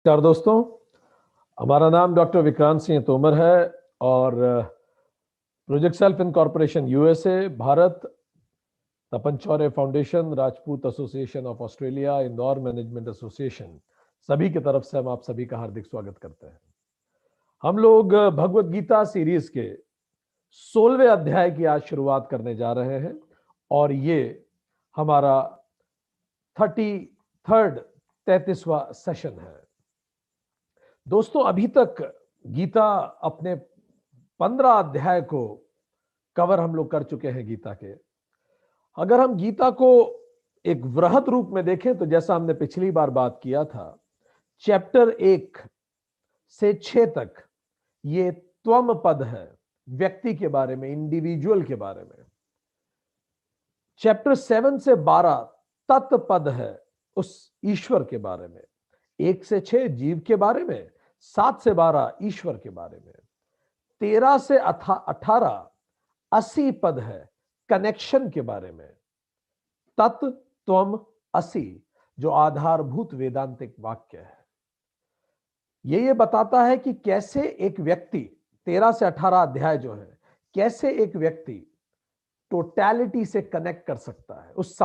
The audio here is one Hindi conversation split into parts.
नमस्कार दोस्तों, हमारा नाम डॉक्टर विक्रांत सिंह तोमर है और project self incorporation USA, Bharat, Tapan Shaurya foundation, Rajput association of Australia, Indore management association, सभी की तरफ से हम आप सभी का हार्दिक स्वागत करते हैं। हम लोग भगवत गीता सीरीज के 16वें अध्याय की आज शुरुआत करने जा रहे हैं और ये हमारा 33वां सेशन है। दोस्तों, अभी तक गीता अपने 15 अध्याय को कवर हम लोग कर चुके हैं गीता के। अगर हम गीता को एक वृहद रूप में देखें तो जैसा हमने पिछली बार बात किया था, चैप्टर 1 से 6 तक ये त्वम पद है, व्यक्ति के बारे में, इंडिविजुअल के बारे में। चैप्टर 7 से 12 तत्पद है, उस ईश्वर के बारे में। 1 से 6 जीव के बारे में, 7 से 12 ईश्वर के बारे में। 13 से 18 80 पद है, कनेक्शन के बारे में। तत् त्वम असि जो आधारभूत वेदांतिक वाक्य है, ये बताता है कि कैसे एक व्यक्ति, 13 से 18 अध्याय जो है, कैसे एक व्यक्ति टोटैलिटी से कनेक्ट कर सकता है, उस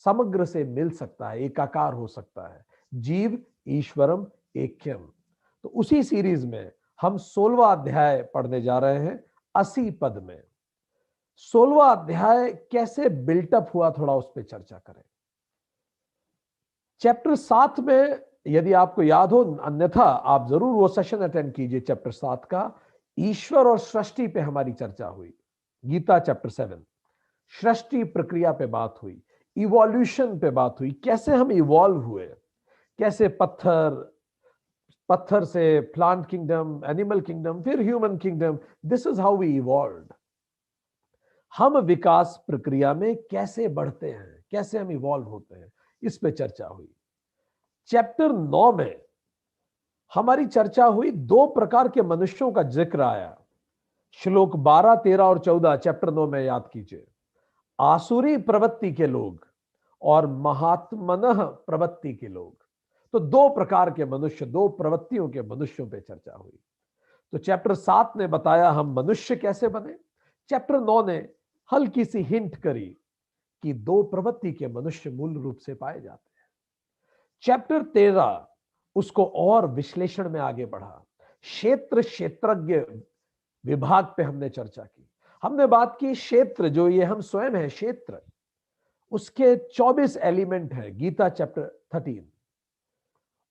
समग्र से मिल सकता है, एकाकार हो सकता है। जीव ईश्वरम ऐक्यम। तो उसी सीरीज में हम 16वां अध्याय पढ़ने जा रहे हैं 80 पद में। 16वां अध्याय कैसे बिल्टअप हुआ, थोड़ा उस पर चर्चा करें। चैप्टर 7 में, यदि आपको याद हो, अन्यथा आप जरूर वो सेशन अटेंड कीजिए चैप्टर 7 का। ईश्वर और सृष्टि पे हमारी चर्चा हुई। गीता चैप्टर 7 सृष्टि प्रक्रिया पे बात हुई, इवोल्यूशन पे बात हुई, कैसे हम इवॉल्व हुए, कैसे पत्थर से प्लांट किंगडम, एनिमल किंगडम, फिर human kingdom. This is how we evolved. हम विकास प्रक्रिया में कैसे बढ़ते हैं, कैसे हम इवॉल्व होते हैं, इस पे चर्चा हुई। चैप्टर 9 में हमारी चर्चा हुई, 2 प्रकार के मनुष्यों का जिक्र आया। श्लोक 12, 13 और 14 चैप्टर 9 में याद कीजिए। आसुरी प्रवृत्ति के लोग और महात्मनः प्रवृत्ति के लोग। तो 2 प्रकार के मनुष्य, 2 प्रवृत्तियों के मनुष्यों पे चर्चा हुई। तो चैप्टर 7 ने बताया हम मनुष्य कैसे बने। चैप्टर 9 ने हल्की सी हिंट करी कि 2 प्रवृत्ति के मनुष्य मूल रूप से पाए जाते हैं। चैप्टर 13 उसको और विश्लेषण में आगे बढ़ा। क्षेत्रज्ञ विभाग पे हमने चर्चा की। हमने बात की क्षेत्र, जो ये हम स्वयं है क्षेत्र, उसके 24 एलिमेंट है गीता चैप्टर 13,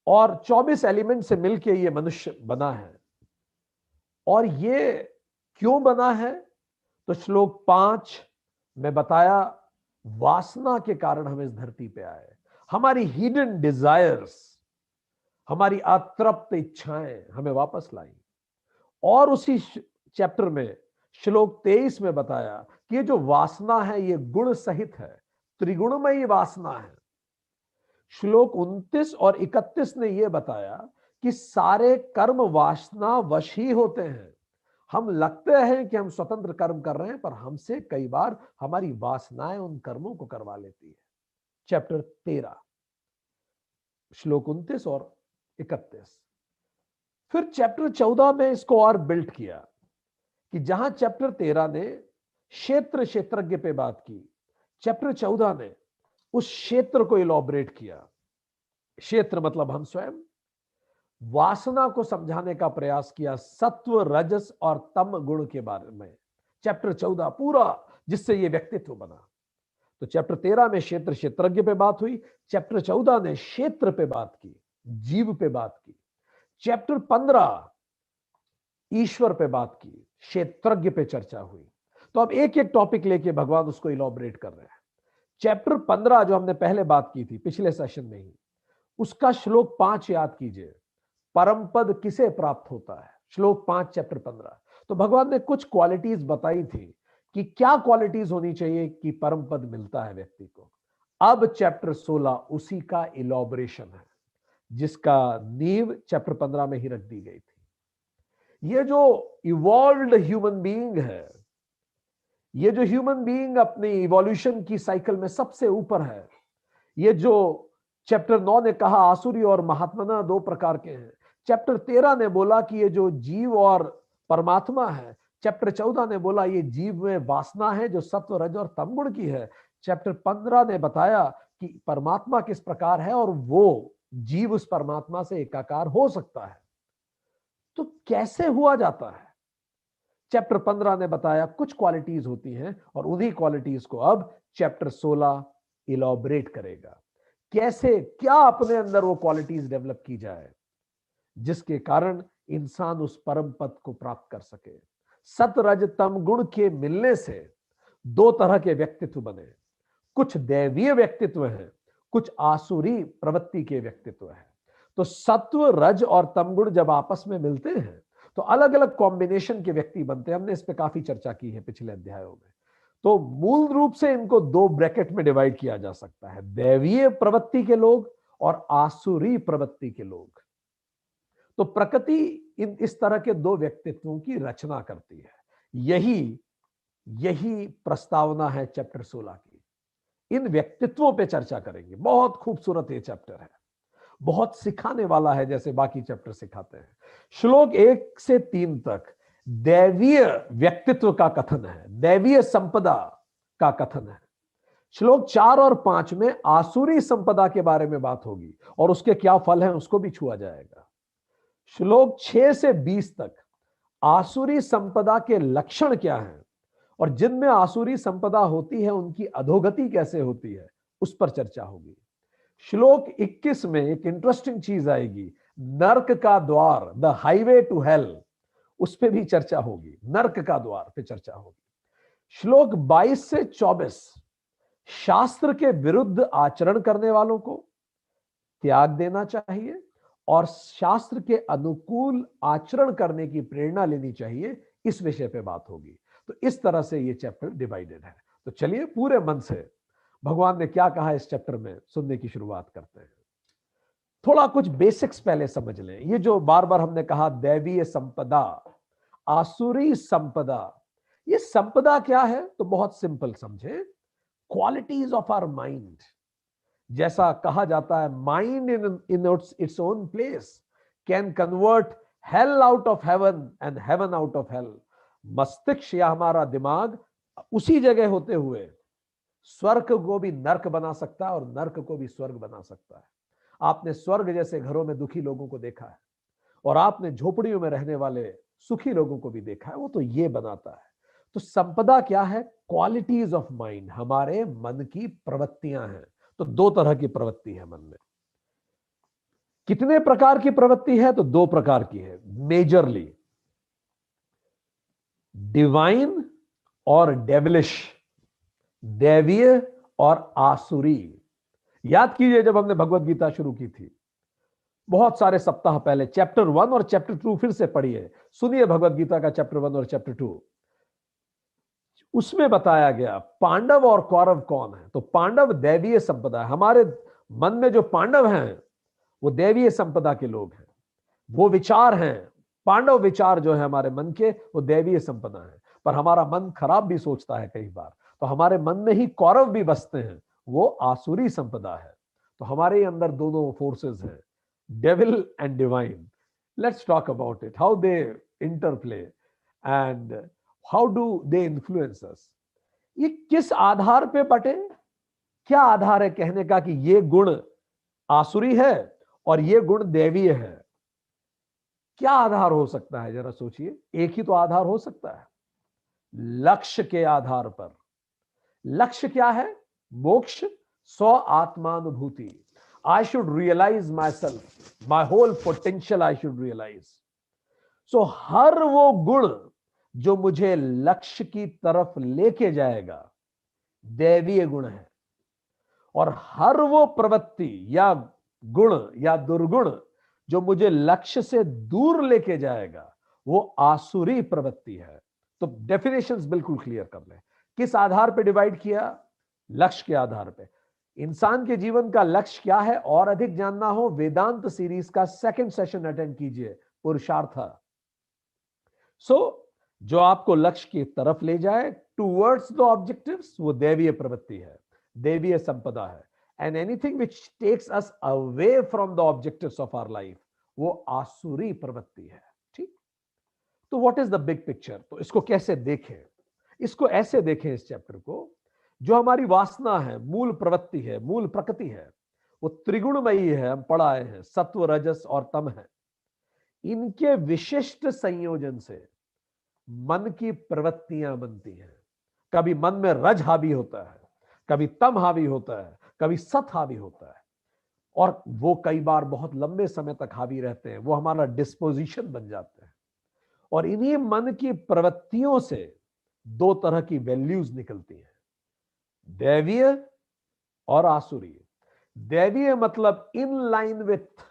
और 24 एलिमेंट से मिलके ये मनुष्य बना है। और ये क्यों बना है, तो श्लोक 5 में बताया, वासना के कारण हम इस धरती पे आए। हमारी हिडन डिजायर्स, हमारी अतृप्त इच्छाएं हमें वापस लाई। और उसी चैप्टर में श्लोक 23 में बताया कि ये जो वासना है ये गुण सहित है, त्रिगुणमयी वासना है। श्लोक 29 और 31 ने यह बताया कि सारे कर्म वासना वश ही होते हैं। हम लगते हैं कि हम स्वतंत्र कर्म कर रहे हैं, पर हमसे कई बार हमारी वासनाएं उन कर्मों को करवा लेती है। चैप्टर 13 श्लोक 29 और 31। फिर चैप्टर 14 में इसको और बिल्ट किया कि जहां चैप्टर 13 ने क्षेत्रज्ञ पे बात की, चैप्टर 14 ने उस क्षेत्र को इलॉबरेट किया। क्षेत्र मतलब हम स्वयं। वासना को समझाने का प्रयास किया, सत्व, रजस और तम गुण के बारे में। चैप्टर 14 पूरा जिससे ये व्यक्तित्व बना। तो चैप्टर 13 में क्षेत्रज्ञ पे बात हुई, चैप्टर 14 ने क्षेत्र पे बात की, जीव पे बात की। चैप्टर 15 ईश्वर पे बात की, क्षेत्रज्ञ पे चर्चा हुई। तो अब एक एक टॉपिक लेके भगवान उसको इलॉबरेट कर रहे हैं। चैप्टर 15 जो हमने पहले बात की थी पिछले सेशन में ही, उसका श्लोक 5 याद कीजिए। परम पद किसे प्राप्त होता है, श्लोक 5 चैप्टर 15। तो भगवान ने कुछ क्वालिटीज बताई थी कि क्या क्वालिटीज होनी चाहिए कि परम पद मिलता है व्यक्ति को। अब चैप्टर 16 उसी का इलॉबरेशन है, जिसका नींव चैप्टर 15 में ही रख दी गई थी। ये जो इवॉल्व्ड ह्यूमन बीइंग है, ये जो ह्यूमन बीइंग अपनी इवोल्यूशन की साइकिल में सबसे ऊपर है, ये जो चैप्टर 9 ने कहा आसुरी और महात्मना दो प्रकार के हैं। चैप्टर 13 ने बोला कि ये जो जीव और परमात्मा है। चैप्टर 14 ने बोला ये जीव में वासना है जो सत्व रज और तम गुण की है। चैप्टर 15 ने बताया कि परमात्मा किस प्रकार है और वो जीव उस परमात्मा से एकाकार हो सकता है। तो कैसे हुआ जाता है? चैप्टर 15 ने बताया कुछ क्वालिटीज होती हैं और उन्हीं क्वालिटीज को अब चैप्टर 16 इलॉबरेट करेगा। कैसे, क्या अपने अंदर वो क्वालिटीज डेवलप की जाए जिसके कारण इंसान उस परम पद को प्राप्त कर सके। सत रज तम गुण के मिलने से दो तरह के व्यक्तित्व बने। कुछ दैवीय व्यक्तित्व हैं, कुछ आसुरी प्रवृत्ति के व्यक्तित्व हैं। तो सत्व रज और तमगुण जब आपस में मिलते हैं तो अलग अलग कॉम्बिनेशन के व्यक्ति बनते हैं। हमने इस पे काफी चर्चा की है पिछले अध्यायों में। तो मूल रूप से इनको दो ब्रैकेट में डिवाइड किया जा सकता है, दैवीय प्रवृत्ति के लोग और आसुरी प्रवृत्ति के लोग। तो प्रकृति इस तरह के दो व्यक्तित्वों की रचना करती है। यही प्रस्तावना है चैप्टर 16 की। इन व्यक्तित्वों पे चर्चा करेंगे। बहुत खूबसूरत ये चैप्टर है, बहुत सिखाने वाला है जैसे बाकी चैप्टर सिखाते हैं। श्लोक 1 से 3 तक दैवीय व्यक्तित्व का कथन है, दैवीय संपदा का कथन है। श्लोक 4 और 5 में आसुरी संपदा के बारे में बात होगी और उसके क्या फल हैं उसको भी छुआ जाएगा। श्लोक 6 से 20 तक आसुरी संपदा के लक्षण क्या हैं और जिनमें आसुरी संपदा होती है उनकी अधोगति कैसे होती है उस पर चर्चा होगी। श्लोक 21 में एक इंटरेस्टिंग चीज आएगी, नर्क का द्वार, द हाईवे टू हेल, उस पर भी चर्चा होगी। नर्क का द्वार पे चर्चा होगी। श्लोक 22 से 24 शास्त्र के विरुद्ध आचरण करने वालों को त्याग देना चाहिए और शास्त्र के अनुकूल आचरण करने की प्रेरणा लेनी चाहिए, इस विषय पे बात होगी। तो इस तरह से ये चैप्टर डिवाइडेड है। तो चलिए पूरे मन से भगवान ने क्या कहा इस चैप्टर में सुनने की शुरुआत करते हैं। थोड़ा कुछ बेसिक्स पहले समझ लें। ये जो बार बार हमने कहा दैवीय संपदा, आसुरी संपदा, ये संपदा क्या है? तो बहुत सिंपल समझे, क्वालिटीज ऑफ आवर माइंड। जैसा कहा जाता है mind in its own place can convert hell out of heaven and heaven out of hell. मस्तिष्क या हमारा दिमाग उसी जगह होते हुए स्वर्ग को भी नर्क बना सकता है और नर्क को भी स्वर्ग बना सकता है। आपने स्वर्ग जैसे घरों में दुखी लोगों को देखा है और आपने झोपड़ियों में रहने वाले सुखी लोगों को भी देखा है, वो तो ये बनाता है। तो संपदा क्या है? क्वालिटीज ऑफ माइंड, हमारे मन की प्रवृत्तियां हैं। तो दो तरह की प्रवृत्ति है मन में। कितने प्रकार की प्रवृत्ति है? तो दो प्रकार की है मेजरली, डिवाइन और डेविलिश, दैवीय और आसुरी। याद कीजिए जब हमने भगवत गीता शुरू की थी बहुत सारे सप्ताह पहले, चैप्टर 1 और चैप्टर 2 फिर से पढ़िए, सुनिए भगवत गीता का चैप्टर 1 और चैप्टर 2। उसमें बताया गया पांडव और कौरव कौन है। तो पांडव दैवीय संपदा है। हमारे मन में जो पांडव हैं वो दैवीय संपदा के लोग हैं, वो विचार हैं। पांडव विचार जो है हमारे मन के, वो दैवीय संपदा है। पर हमारा मन खराब भी सोचता है कई बार, तो हमारे मन में ही कौरव भी बसते हैं, वो आसुरी संपदा है। तो हमारे अंदर दोनों फोर्सेस हैं, devil and divine. Let's talk about it, how they interplay and how do they influence अस। ये किस आधार पे बटे? क्या आधार है कहने का कि ये गुण आसुरी है और ये गुण दैवीय है? क्या आधार हो सकता है? जरा सोचिए। एक ही तो आधार हो सकता है, लक्ष्य के आधार पर। लक्ष्य क्या है? मोक्ष, स्व आत्मानुभूति। I should realise my self, my whole potential I should realise. So हर वो गुण जो मुझे लक्ष्य की तरफ लेके जाएगा दैवीय गुण है, और हर वो प्रवृत्ति या गुण या दुर्गुण जो मुझे लक्ष्य से दूर लेके जाएगा वो आसुरी प्रवृत्ति है। तो डेफिनेशंस बिल्कुल क्लियर कर ले। किस आधार पे डिवाइड किया? लक्ष्य के आधार पे। इंसान के जीवन का लक्ष्य क्या है? और अधिक जानना हो वेदांत सीरीज का 2nd सेशन अटेंड कीजिए, पुरुषार्थ। जो आपको लक्ष्य की तरफ ले जाए, टूवर्ड्स द ऑब्जेक्टिव्स, वो दैवीय प्रवृत्ति है, दैवीय संपदा है। And anything which takes us away from the objectives of our life, वो आसुरी प्रवृत्ति है। ठीक, तो what is the big picture? तो इसको कैसे देखें? इसको ऐसे देखें इस चैप्टर को, जो हमारी वासना है, मूल प्रवृत्ति है, मूल प्रकृति है, वो त्रिगुणमयी है। हम पढ़ आए हैं, सत्व, रजस और तम है। इनके विशिष्ट संयोजन से मन की प्रवृत्तियां बनती हैं। कभी मन में रज हावी होता है, कभी तम हावी होता है, कभी सत हावी होता है, और वो कई बार बहुत लंबे समय तक हावी रहते हैं। वो हमारा डिस्पोजिशन बन जाते हैं। और इन्हीं मन की प्रवृत्तियों से दो तरह की वैल्यूज निकलती हैं, दैवीय और आसुरी। दैवीय मतलब in line with,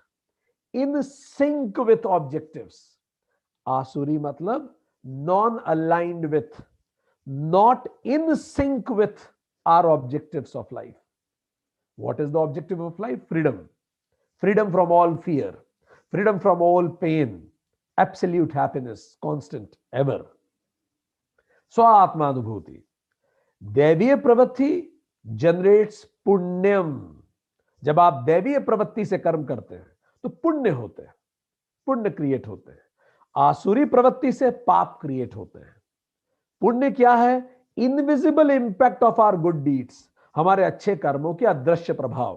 in sync with objectives. आसुरी मतलब non aligned with, not in sync with our objectives of life. What is the objective of life? Freedom. Freedom from all fear. Freedom from all pain. Absolute happiness. Constant. Ever. स्वात्मानुभूति। दैवीय प्रवृत्ति जनरेट्स पुण्यम। जब आप दैवीय प्रवृत्ति से कर्म करते हैं तो पुण्य होते हैं, पुण्य क्रिएट होते हैं। आसुरी प्रवृत्ति से पाप क्रिएट होते हैं। पुण्य क्या है? Invisible impact of our good deeds, हमारे अच्छे कर्मों के अदृश्य प्रभाव।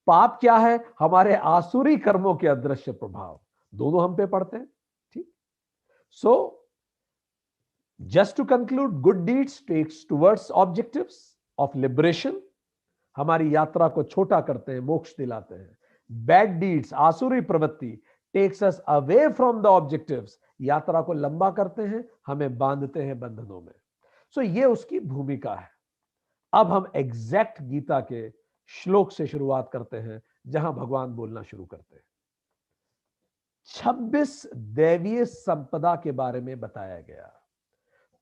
पाप क्या है? हमारे आसुरी कर्मों के अदृश्य प्रभाव। दोनों हम पे पड़ते हैं। ठीक, so just to conclude, good deeds takes towards objectives of liberation, हमारी यात्रा को छोटा करते हैं, मोक्ष दिलाते हैं। बैड डीड्स, आसुरी प्रवृत्ति, takes us away from the objectives, यात्रा को लंबा करते हैं, हमें बांधते हैं बंधनों में। सो ये उसकी भूमिका है। अब हम एग्जैक्ट गीता के श्लोक से शुरुआत करते हैं, जहां भगवान बोलना शुरू करते हैं। 26 दैवीय संपदा के बारे में बताया गया।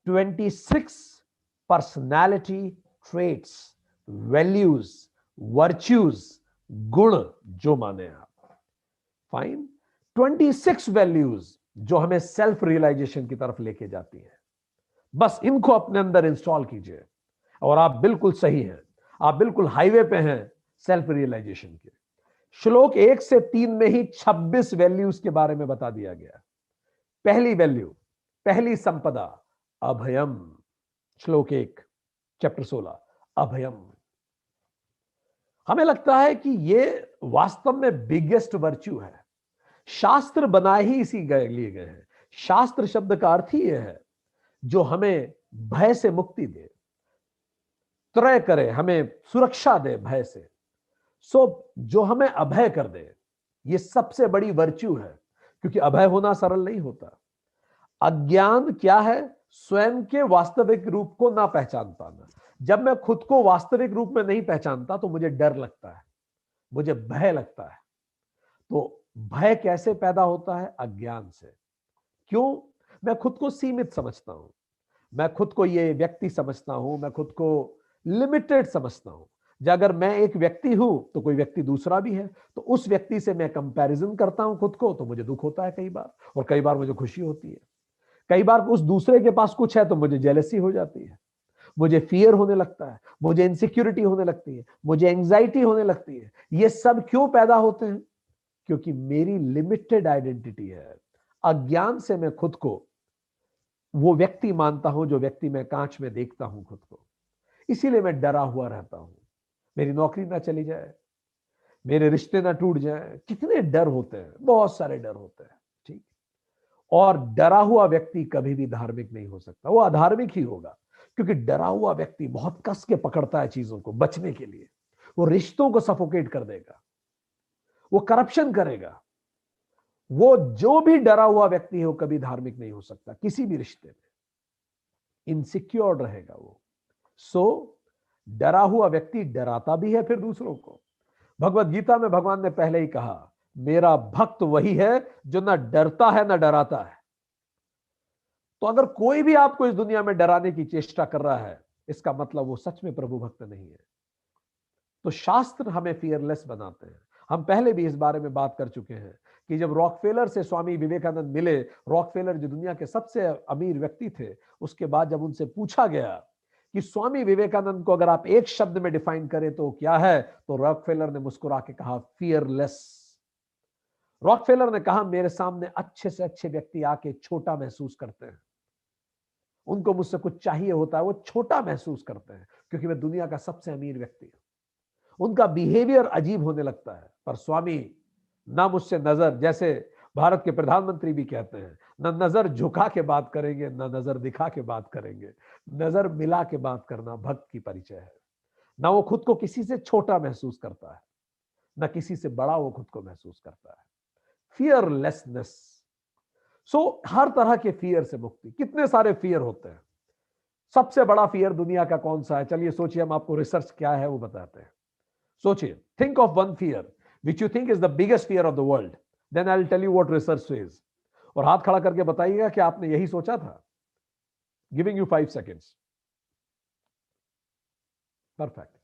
26 पर्सनालिटी ट्रेट्स, वैल्यूज, वर्च्यूज, गुण जो माने आप। फाइन, 26 वैल्यूज जो हमें सेल्फ रियलाइजेशन की तरफ लेके जाती है। बस इनको अपने अंदर इंस्टॉल कीजिए और आप बिल्कुल सही हैं, आप बिल्कुल हाईवे पे हैं सेल्फ रियलाइजेशन के। श्लोक 1 से 3 में ही 26 वैल्यूज के बारे में बता दिया गया। पहली वैल्यू, पहली संपदा, अभयम। श्लोक 1 चैप्टर 16, अभयम। हमें लगता है कि यह वास्तव में बिगेस्ट वर्च्यू है। शास्त्र बनाए ही इसी लिए गए हैं। शास्त्र शब्द का अर्थ ही यह है जो हमें भय से मुक्ति दे, त्रय करे, हमें सुरक्षा दे भय से। सो जो हमें अभय कर दे, यह सबसे बड़ी वर्च्यू है, क्योंकि अभय होना सरल नहीं होता। अज्ञान क्या है? स्वयं के वास्तविक रूप को ना पहचान पाना। जब मैं खुद को वास्तविक रूप में नहीं पहचानता तो मुझे डर लगता है, मुझे भय लगता है। तो भय कैसे पैदा होता है? अज्ञान से। क्यों? मैं खुद को सीमित समझता हूं, मैं खुद को ये व्यक्ति समझता हूं, मैं खुद को लिमिटेड समझता हूं। अगर मैं एक व्यक्ति हूं तो कोई व्यक्ति दूसरा भी है, तो उस व्यक्ति से मैं कंपैरिजन करता हूं खुद को, तो मुझे दुख होता है कई बार, और कई बार मुझे खुशी होती है। कई बार उस दूसरे के पास कुछ है तो मुझे जेलसी हो जाती है, मुझे फियर होने लगता है, मुझे इनसिक्योरिटी होने लगती है, मुझे एंजाइटी होने लगती है। ये सब क्यों पैदा होते हैं? क्योंकि मेरी लिमिटेड आइडेंटिटी है। अज्ञान से मैं खुद को वो व्यक्ति मानता हूं जो व्यक्ति मैं कांच में देखता हूं खुद को। इसीलिए मैं डरा हुआ रहता हूं, मेरी नौकरी ना चली जाए, मेरे रिश्ते ना टूट जाए। कितने डर होते हैं, बहुत सारे डर होते हैं। ठीक, और डरा हुआ व्यक्ति कभी भी धार्मिक नहीं हो सकता, वो अधार्मिक ही होगा। क्योंकि डरा हुआ व्यक्ति बहुत कस के पकड़ता है चीजों को बचने के लिए, वो रिश्तों को सफोकेट कर देगा, वो करप्शन करेगा। वो जो भी डरा हुआ व्यक्ति है वो कभी धार्मिक नहीं हो सकता, किसी भी रिश्ते में इनसिक्योर रहेगा वो। सो डरा हुआ व्यक्ति डराता भी है फिर दूसरों को। भगवत गीता में भगवान ने पहले ही कहा, मेरा भक्त वही है जो ना डरता है ना डराता है। तो अगर कोई भी आपको इस दुनिया में डराने की चेष्टा कर रहा है, इसका मतलब वो सच में प्रभु भक्त नहीं है। तो शास्त्र हमें फियरलेस बनाते हैं। हम पहले भी इस बारे में बात कर चुके हैं कि जब रॉकफेलर से स्वामी विवेकानंद मिले, रॉकफेलर जो दुनिया के सबसे अमीर व्यक्ति थे, उसके बाद जब उनसे पूछा गया कि स्वामी विवेकानंद को अगर आप एक शब्द में डिफाइन करें तो क्या है, तो रॉकफेलर ने मुस्कुरा के कहा फियरलेस। रॉकफेलर ने कहा मेरे सामने अच्छे से अच्छे व्यक्ति आके छोटा महसूस करते हैं, उनको मुझसे कुछ चाहिए होता है, वो छोटा महसूस करते हैं क्योंकि मैं दुनिया का सबसे अमीर व्यक्ति हूं। उनका बिहेवियर अजीब होने लगता है। पर स्वामी ना मुझसे नजर, जैसे भारत के प्रधानमंत्री भी कहते हैं, ना नजर झुका के बात करेंगे, ना नजर दिखा के बात करेंगे, नजर मिला के बात करना भक्त की परिचय है। ना वो खुद को किसी से छोटा महसूस करता है, ना किसी से बड़ा वो खुद को महसूस करता है। फियरलेसनेस। सो हर तरह के फियर से मुक्ति। कितने सारे फियर होते हैं। सबसे बड़ा फियर दुनिया का कौन सा है? चलिए सोचिए, हम आपको रिसर्च क्या है वो बताते हैं। सोचिए, think of one fear which you think is the biggest fear of the world, then I will tell you what research says. और हाथ खड़ा करके बताइएगा कि आपने यही सोचा था। Giving you 5 seconds. परफेक्ट।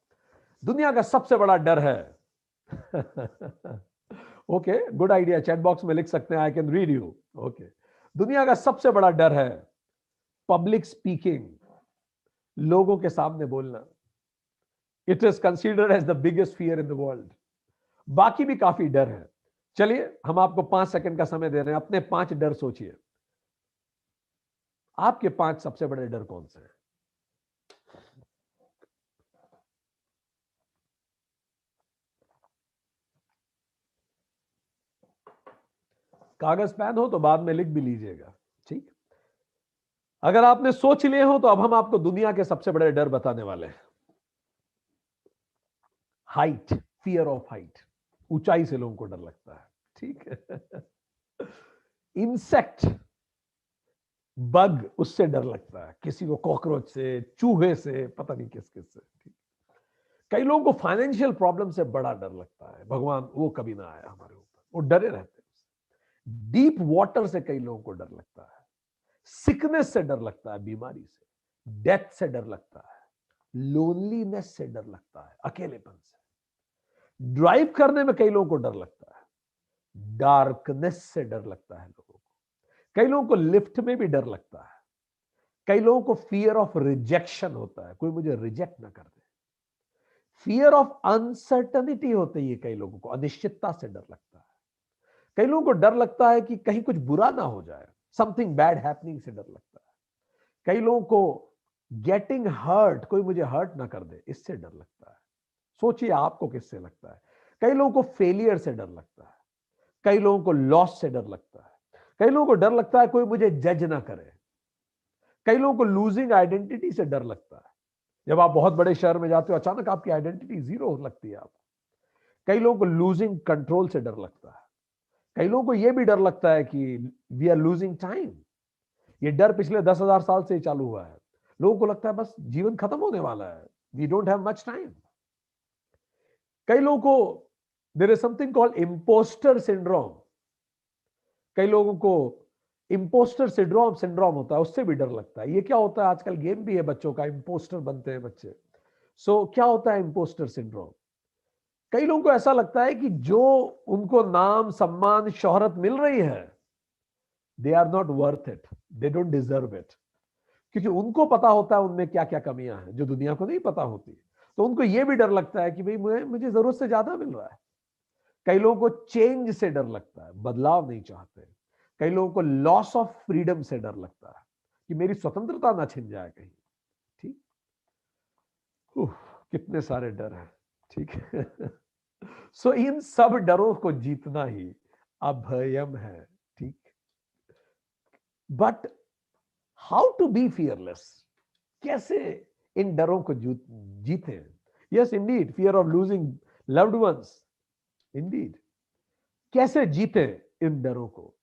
दुनिया का सबसे बड़ा डर है okay, good idea. Chat box में लिख सकते हैं, I can read you. Okay, दुनिया का सबसे बड़ा डर है पब्लिक स्पीकिंग, लोगों के सामने बोलना। It is considered as the biggest fear in the world. बाकी भी काफी डर है। चलिए हम आपको 5 सेकंड का समय दे रहे हैं, अपने 5 डर सोचिए। आपके 5 सबसे बड़े डर कौन से हैं? कागज पेन हो तो बाद में लिख भी लीजिएगा, ठीक। अगर आपने सोच लिए हो तो अब हम आपको दुनिया के सबसे बड़े डर बताने वाले हैं। Height, fear of height. ऊंचाई से लोगों को डर लगता है, ठीक है। इंसेक्ट, बग, उससे डर लगता है। किसी को कॉकरोच से, चूहे से, पता नहीं किस किस से, ठीक। कई लोगों को फाइनेंशियल प्रॉब्लम से बड़ा डर लगता है, भगवान वो कभी ना आया हमारे ऊपर, वो डरे रहते हैं। डीप वाटर से कई लोगों को डर लगता है। सिकनेस से डर लगता है, बीमारी से। डेथ से डर लगता है। लोनलीनेस से डर लगता है, अकेलेपन से। ड्राइव करने में कई लोगों को डर लगता है। डार्कनेस से डर लगता है लोगों को। कई लोगों को लिफ्ट में भी डर लगता है। कई लोगों को फियर ऑफ रिजेक्शन होता है, कोई मुझे रिजेक्ट ना कर दे। फियर ऑफ अनसर्टनिटी होती है कई लोगों को, अनिश्चितता से डर लगता है। कई लोगों को डर लगता है कि कहीं कुछ बुरा ना हो जाए, समथिंग बैड हैपनिंग से डर लगता है। कई लोगों को गेटिंग हर्ट, कोई मुझे हर्ट ना कर दे, इससे डर लगता है। सोचिए आपको किससे लगता है। कई लोगों को फेलियर से डर लगता है। कई लोगों को लॉस से डर लगता है। कई लोगों को डर लगता है कोई मुझे जज ना करे। कई लोगों को लूजिंग आइडेंटिटी से डर लगता है। जब आप बहुत बड़े शहर में जाते हो, अचानक आपकी आइडेंटिटी जीरो लगती है आपको। कई लोगों को लूजिंग कंट्रोल से डर लगता है। कई लोगों को यह भी डर लगता है कि वी आर लूजिंग टाइम। ये डर पिछले 10,000 साल से ही चालू हुआ है। लोगों को लगता है बस जीवन खत्म होने वाला है, we don't have much time. कई लोगों को there is something called imposter syndrome. कई लोगों को इम्पोस्टर सिंड्रोम होता है, उससे भी डर लगता है। ये क्या होता है, आजकल गेम भी है बच्चों का, इम्पोस्टर बनते हैं बच्चे। सो क्या होता है इम्पोस्टर सिंड्रोम? कई लोगों को ऐसा लगता है कि जो उनको नाम, सम्मान, शोहरत मिल रही है, they are not worth it, they don't deserve it. क्योंकि उनको पता होता है उनमें क्या क्या कमियां हैं जो दुनिया को नहीं पता होती। तो उनको यह भी डर लगता है कि भाई मुझे जरूरत से ज्यादा मिल रहा है। कई लोगों को चेंज से डर लगता है, बदलाव नहीं चाहते। कई लोगों को लॉस ऑफ फ्रीडम से डर लगता है कि मेरी स्वतंत्रता ना छिन जाए कहीं, ठीक। कितने सारे डर हैं, ठीक है। सो इन सब डरों को जीतना ही अभयम है, ठीक। But how to be fearless? कैसे इन डरों को जीते? Yes indeed, fear of losing loved ones, indeed. कैसे जीते इन डरों को?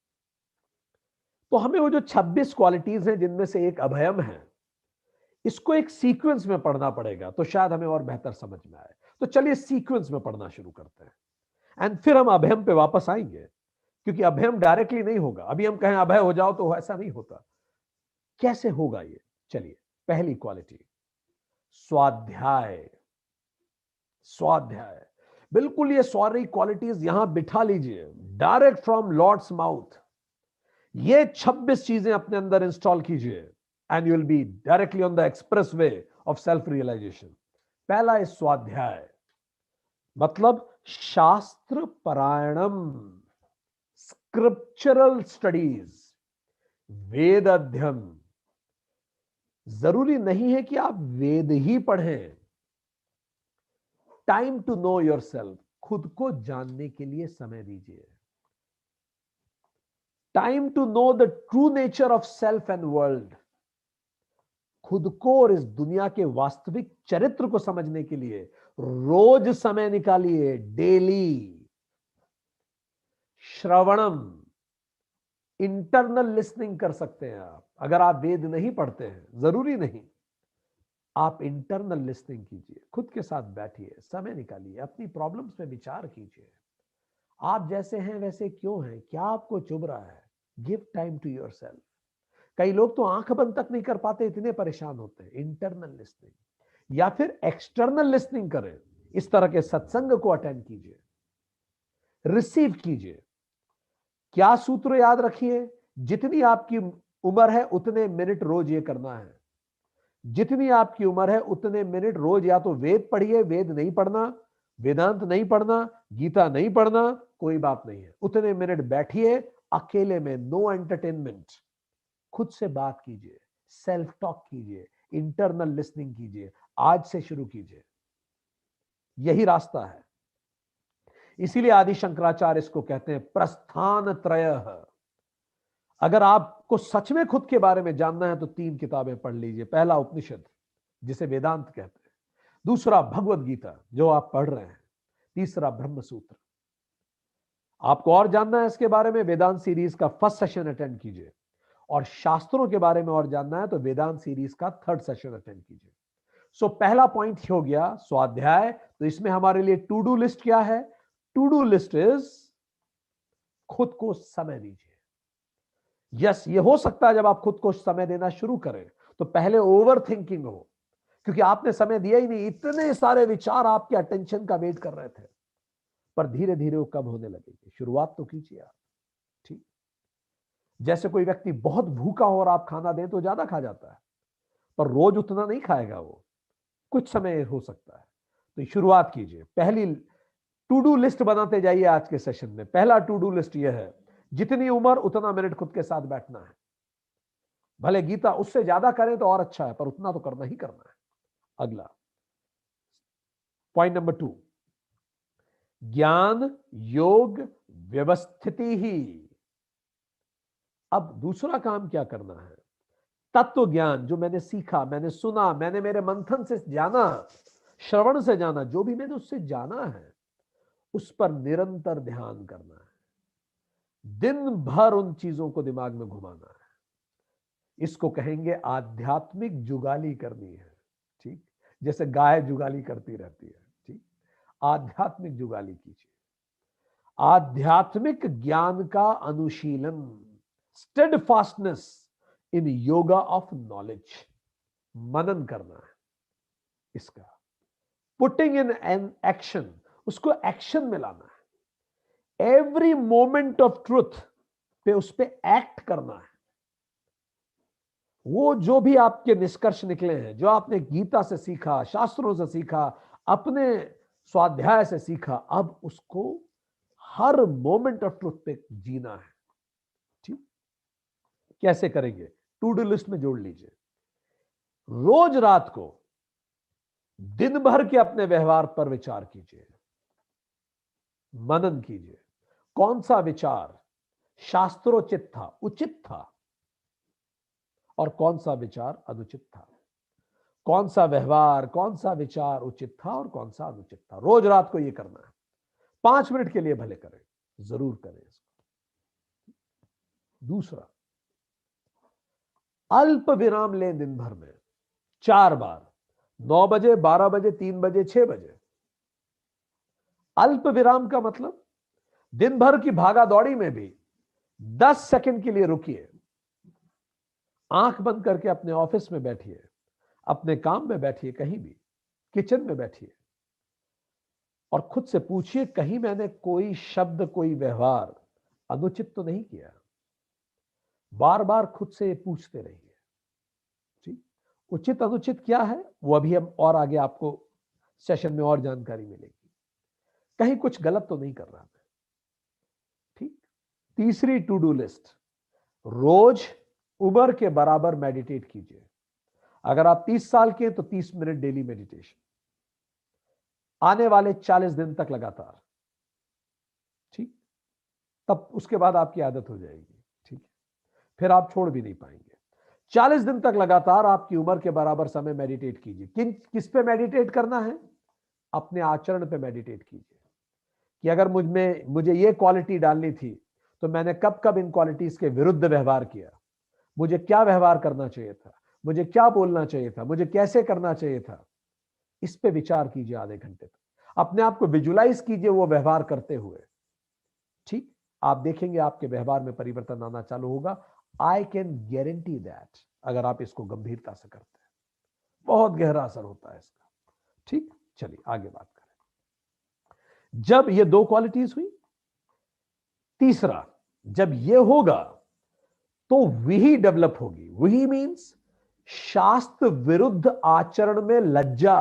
तो हमें वो जो 26 क्वालिटीज हैं जिनमें से एक अभयम है, इसको एक सीक्वेंस में पढ़ना पड़ेगा तो शायद हमें और बेहतर समझ में आए। तो चलिए सीक्वेंस में पढ़ना शुरू करते हैं, एंड फिर हम अभयम पे वापस आएंगे। क्योंकि अभयम डायरेक्टली नहीं होगा। अभी हम कहें अभय हो जाओ तो ऐसा नहीं होता। कैसे होगा ये? चलिए, पहली क्वालिटी, स्वाध्याय। स्वाध्याय, बिल्कुल ये सारी क्वालिटीज यहां बिठा लीजिए, डायरेक्ट फ्रॉम लॉर्ड्स माउथ। ये 26 चीजें अपने अंदर इंस्टॉल कीजिए, and you will be directly on the express way of self realisation. पहला है स्वाध्याय, मतलब शास्त्र परायणम, स्क्रिप्चरल स्टडीज, वेद अध्ययन। जरूरी नहीं है कि आप वेद ही पढ़ें। Time to know yourself, खुद को जानने के लिए समय दीजिए। Time to know the true nature of self and world, खुद को और इस दुनिया के वास्तविक चरित्र को समझने के लिए रोज समय निकालिए। डेली श्रवणम, इंटरनल लिसनिंग कर सकते हैं आप। अगर आप वेद नहीं पढ़ते हैं, जरूरी नहीं, आप इंटरनल लिसनिंग कीजिए, खुद के साथ बैठिए, समय निकालिए, अपनी प्रॉब्लम्स पे विचार कीजिए। आप जैसे हैं वैसे क्यों हैं, क्या आपको चुभ रहा है? Give time to yourself. कई लोग तो आंख बंद तक नहीं कर पाते, इतने परेशान होते हैं। इंटरनल लिसनिंग या फिर एक्सटर्नल लिसनिंग करें। इस तरह के सत्संग को अटेंड कीजिए, रिसीव कीजिए। क्या सूत्र याद रखिए? जितनी आपकी उम्र है उतने मिनट रोज ये करना है। जितनी आपकी उम्र है उतने मिनट रोज या तो वेद पढ़िए, वेद नहीं पढ़ना, वेदांत नहीं पढ़ना, गीता नहीं पढ़ना, कोई बात नहीं है। उतने मिनट बैठिए अकेले में, नो एंटरटेनमेंट। खुद से बात कीजिए, सेल्फ टॉक कीजिए, इंटरनल लिसनिंग कीजिए। आज से शुरू कीजिए, यही रास्ता है। इसीलिए आदि शंकराचार्य इसको कहते हैं प्रस्थान त्रयः। अगर आपको सच में खुद के बारे में जानना है तो 3 किताबें पढ़ लीजिए। पहला उपनिषद, जिसे वेदांत कहते हैं। दूसरा भगवत गीता, जो आप पढ़ रहे हैं। तीसरा ब्रह्म सूत्र। आपको और जानना है इसके बारे में, वेदांत सीरीज का फर्स्ट सेशन अटेंड कीजिए। और शास्त्रों के बारे में और जानना है तो वेदांत सीरीज का थर्ड सेशन अटेंड कीजिए। सो पहला पॉइंट हो गया स्वाध्याय। तो इसमें हमारे लिए टू डू लिस्ट क्या है? टू डू लिस्ट इज खुद को समय दीजिए। यस, ये हो सकता है जब आप खुद को समय देना शुरू करें तो पहले ओवर थिंकिंग हो, क्योंकि आपने समय दिया ही नहीं। इतने सारे विचार आपके अटेंशन का वेट कर रहे थे, पर धीरे धीरे वो कब होने लगेगी। शुरुआत तो कीजिए आप। ठीक, जैसे कोई व्यक्ति बहुत भूखा हो और आप खाना दें तो ज्यादा खा जाता है, पर रोज उतना नहीं खाएगा वो, कुछ समय हो सकता है। तो शुरुआत कीजिए। पहली टू डू लिस्ट बनाते जाइए। आज के सेशन में पहला टू डू लिस्ट यह है, जितनी उम्र उतना मिनट खुद के साथ बैठना है। भले गीता उससे ज्यादा करें तो और अच्छा है, पर उतना तो करना ही करना है। अगला पॉइंट नंबर 2, ज्ञान योग व्यवस्थिति ही। अब दूसरा काम क्या करना है? तत्व ज्ञान, जो मैंने सीखा, मैंने सुना, मैंने मेरे मंथन से जाना, श्रवण से जाना, जो भी मैंने उससे जाना है, उस पर निरंतर ध्यान करना है। दिन भर उन चीजों को दिमाग में घुमाना है। इसको कहेंगे आध्यात्मिक जुगाली करनी है। ठीक, जैसे गाय जुगाली करती रहती है। ठीक, आध्यात्मिक जुगाली कीजिए। आध्यात्मिक ज्ञान का अनुशीलन, steadfastness in yoga of knowledge, मनन करना है इसका। पुटिंग इन एन एक्शन, उसको एक्शन में लाना है। एवरी मोमेंट ऑफ ट्रुथ पे उस पे एक्ट करना है। वो जो भी आपके निष्कर्ष निकले हैं, जो आपने गीता से सीखा, शास्त्रों से सीखा, अपने स्वाध्याय से सीखा, अब उसको हर मोमेंट ऑफ ट्रुथ पे जीना है। ठीक, कैसे करेंगे? टू डू लिस्ट में जोड़ लीजिए। रोज रात को दिन भर के अपने व्यवहार पर विचार कीजिए, मनन कीजिए। कौन सा विचार शास्त्रोचित था, उचित था, और कौन सा विचार अनुचित था। कौन सा व्यवहार, कौन सा विचार उचित था और कौन सा अनुचित था। रोज रात को यह करना है। 5 मिनट के लिए भले करें, जरूर करें इसको। दूसरा, अल्प विराम लें दिन भर में 4 बार, 9 बजे, 12 बजे, 3 बजे, 6 बजे। अल्प विराम का मतलब दिन भर की भागा दौड़ी में भी 10 सेकंड के लिए रुकिए, आंख बंद करके अपने ऑफिस में बैठिए, अपने काम में बैठिए, कहीं भी किचन में बैठिए, और खुद से पूछिए कहीं मैंने कोई शब्द, कोई व्यवहार अनुचित तो नहीं किया। बार बार खुद से पूछते रहिए। ठीक, उचित अनुचित क्या है वो अभी हम और आगे आपको सेशन में और जानकारी मिलेगी। कहीं कुछ गलत तो नहीं कर रहा मैं, ठीक। तीसरी टू डू लिस्ट, रोज उम्र के बराबर मेडिटेट कीजिए। अगर आप 30 साल के हैं तो 30 मिनट डेली मेडिटेशन, आने वाले 40 दिन तक लगातार, ठीक। तब उसके बाद आपकी आदत हो जाएगी, ठीक। फिर आप छोड़ भी नहीं पाएंगे। 40 दिन तक लगातार आपकी उम्र के बराबर समय मेडिटेट कीजिए। किस पे मेडिटेट करना है? अपने आचरण पे मेडिटेट कीजिए कि अगर मुझे ये क्वालिटी डालनी थी तो मैंने कब कब इन क्वालिटीज के विरुद्ध व्यवहार किया, मुझे क्या व्यवहार करना चाहिए था, मुझे क्या बोलना चाहिए था, मुझे कैसे करना चाहिए था। इस पे विचार कीजिए आधे घंटे तक, अपने आप को विजुलाइज कीजिए वो व्यवहार करते हुए, ठीक। आप देखेंगे आपके व्यवहार में परिवर्तन आना चालू होगा। आई कैन गारंटी दैट, अगर आप इसको गंभीरता से करते हैं बहुत गहरा असर होता है इसका, ठीक। चलिए आगे बात करें। जब ये दो क्वालिटीज हुई, तीसरा, जब ये होगा तो वही डेवलप होगी। वही मींस शास्त्र विरुद्ध आचरण में लज्जा।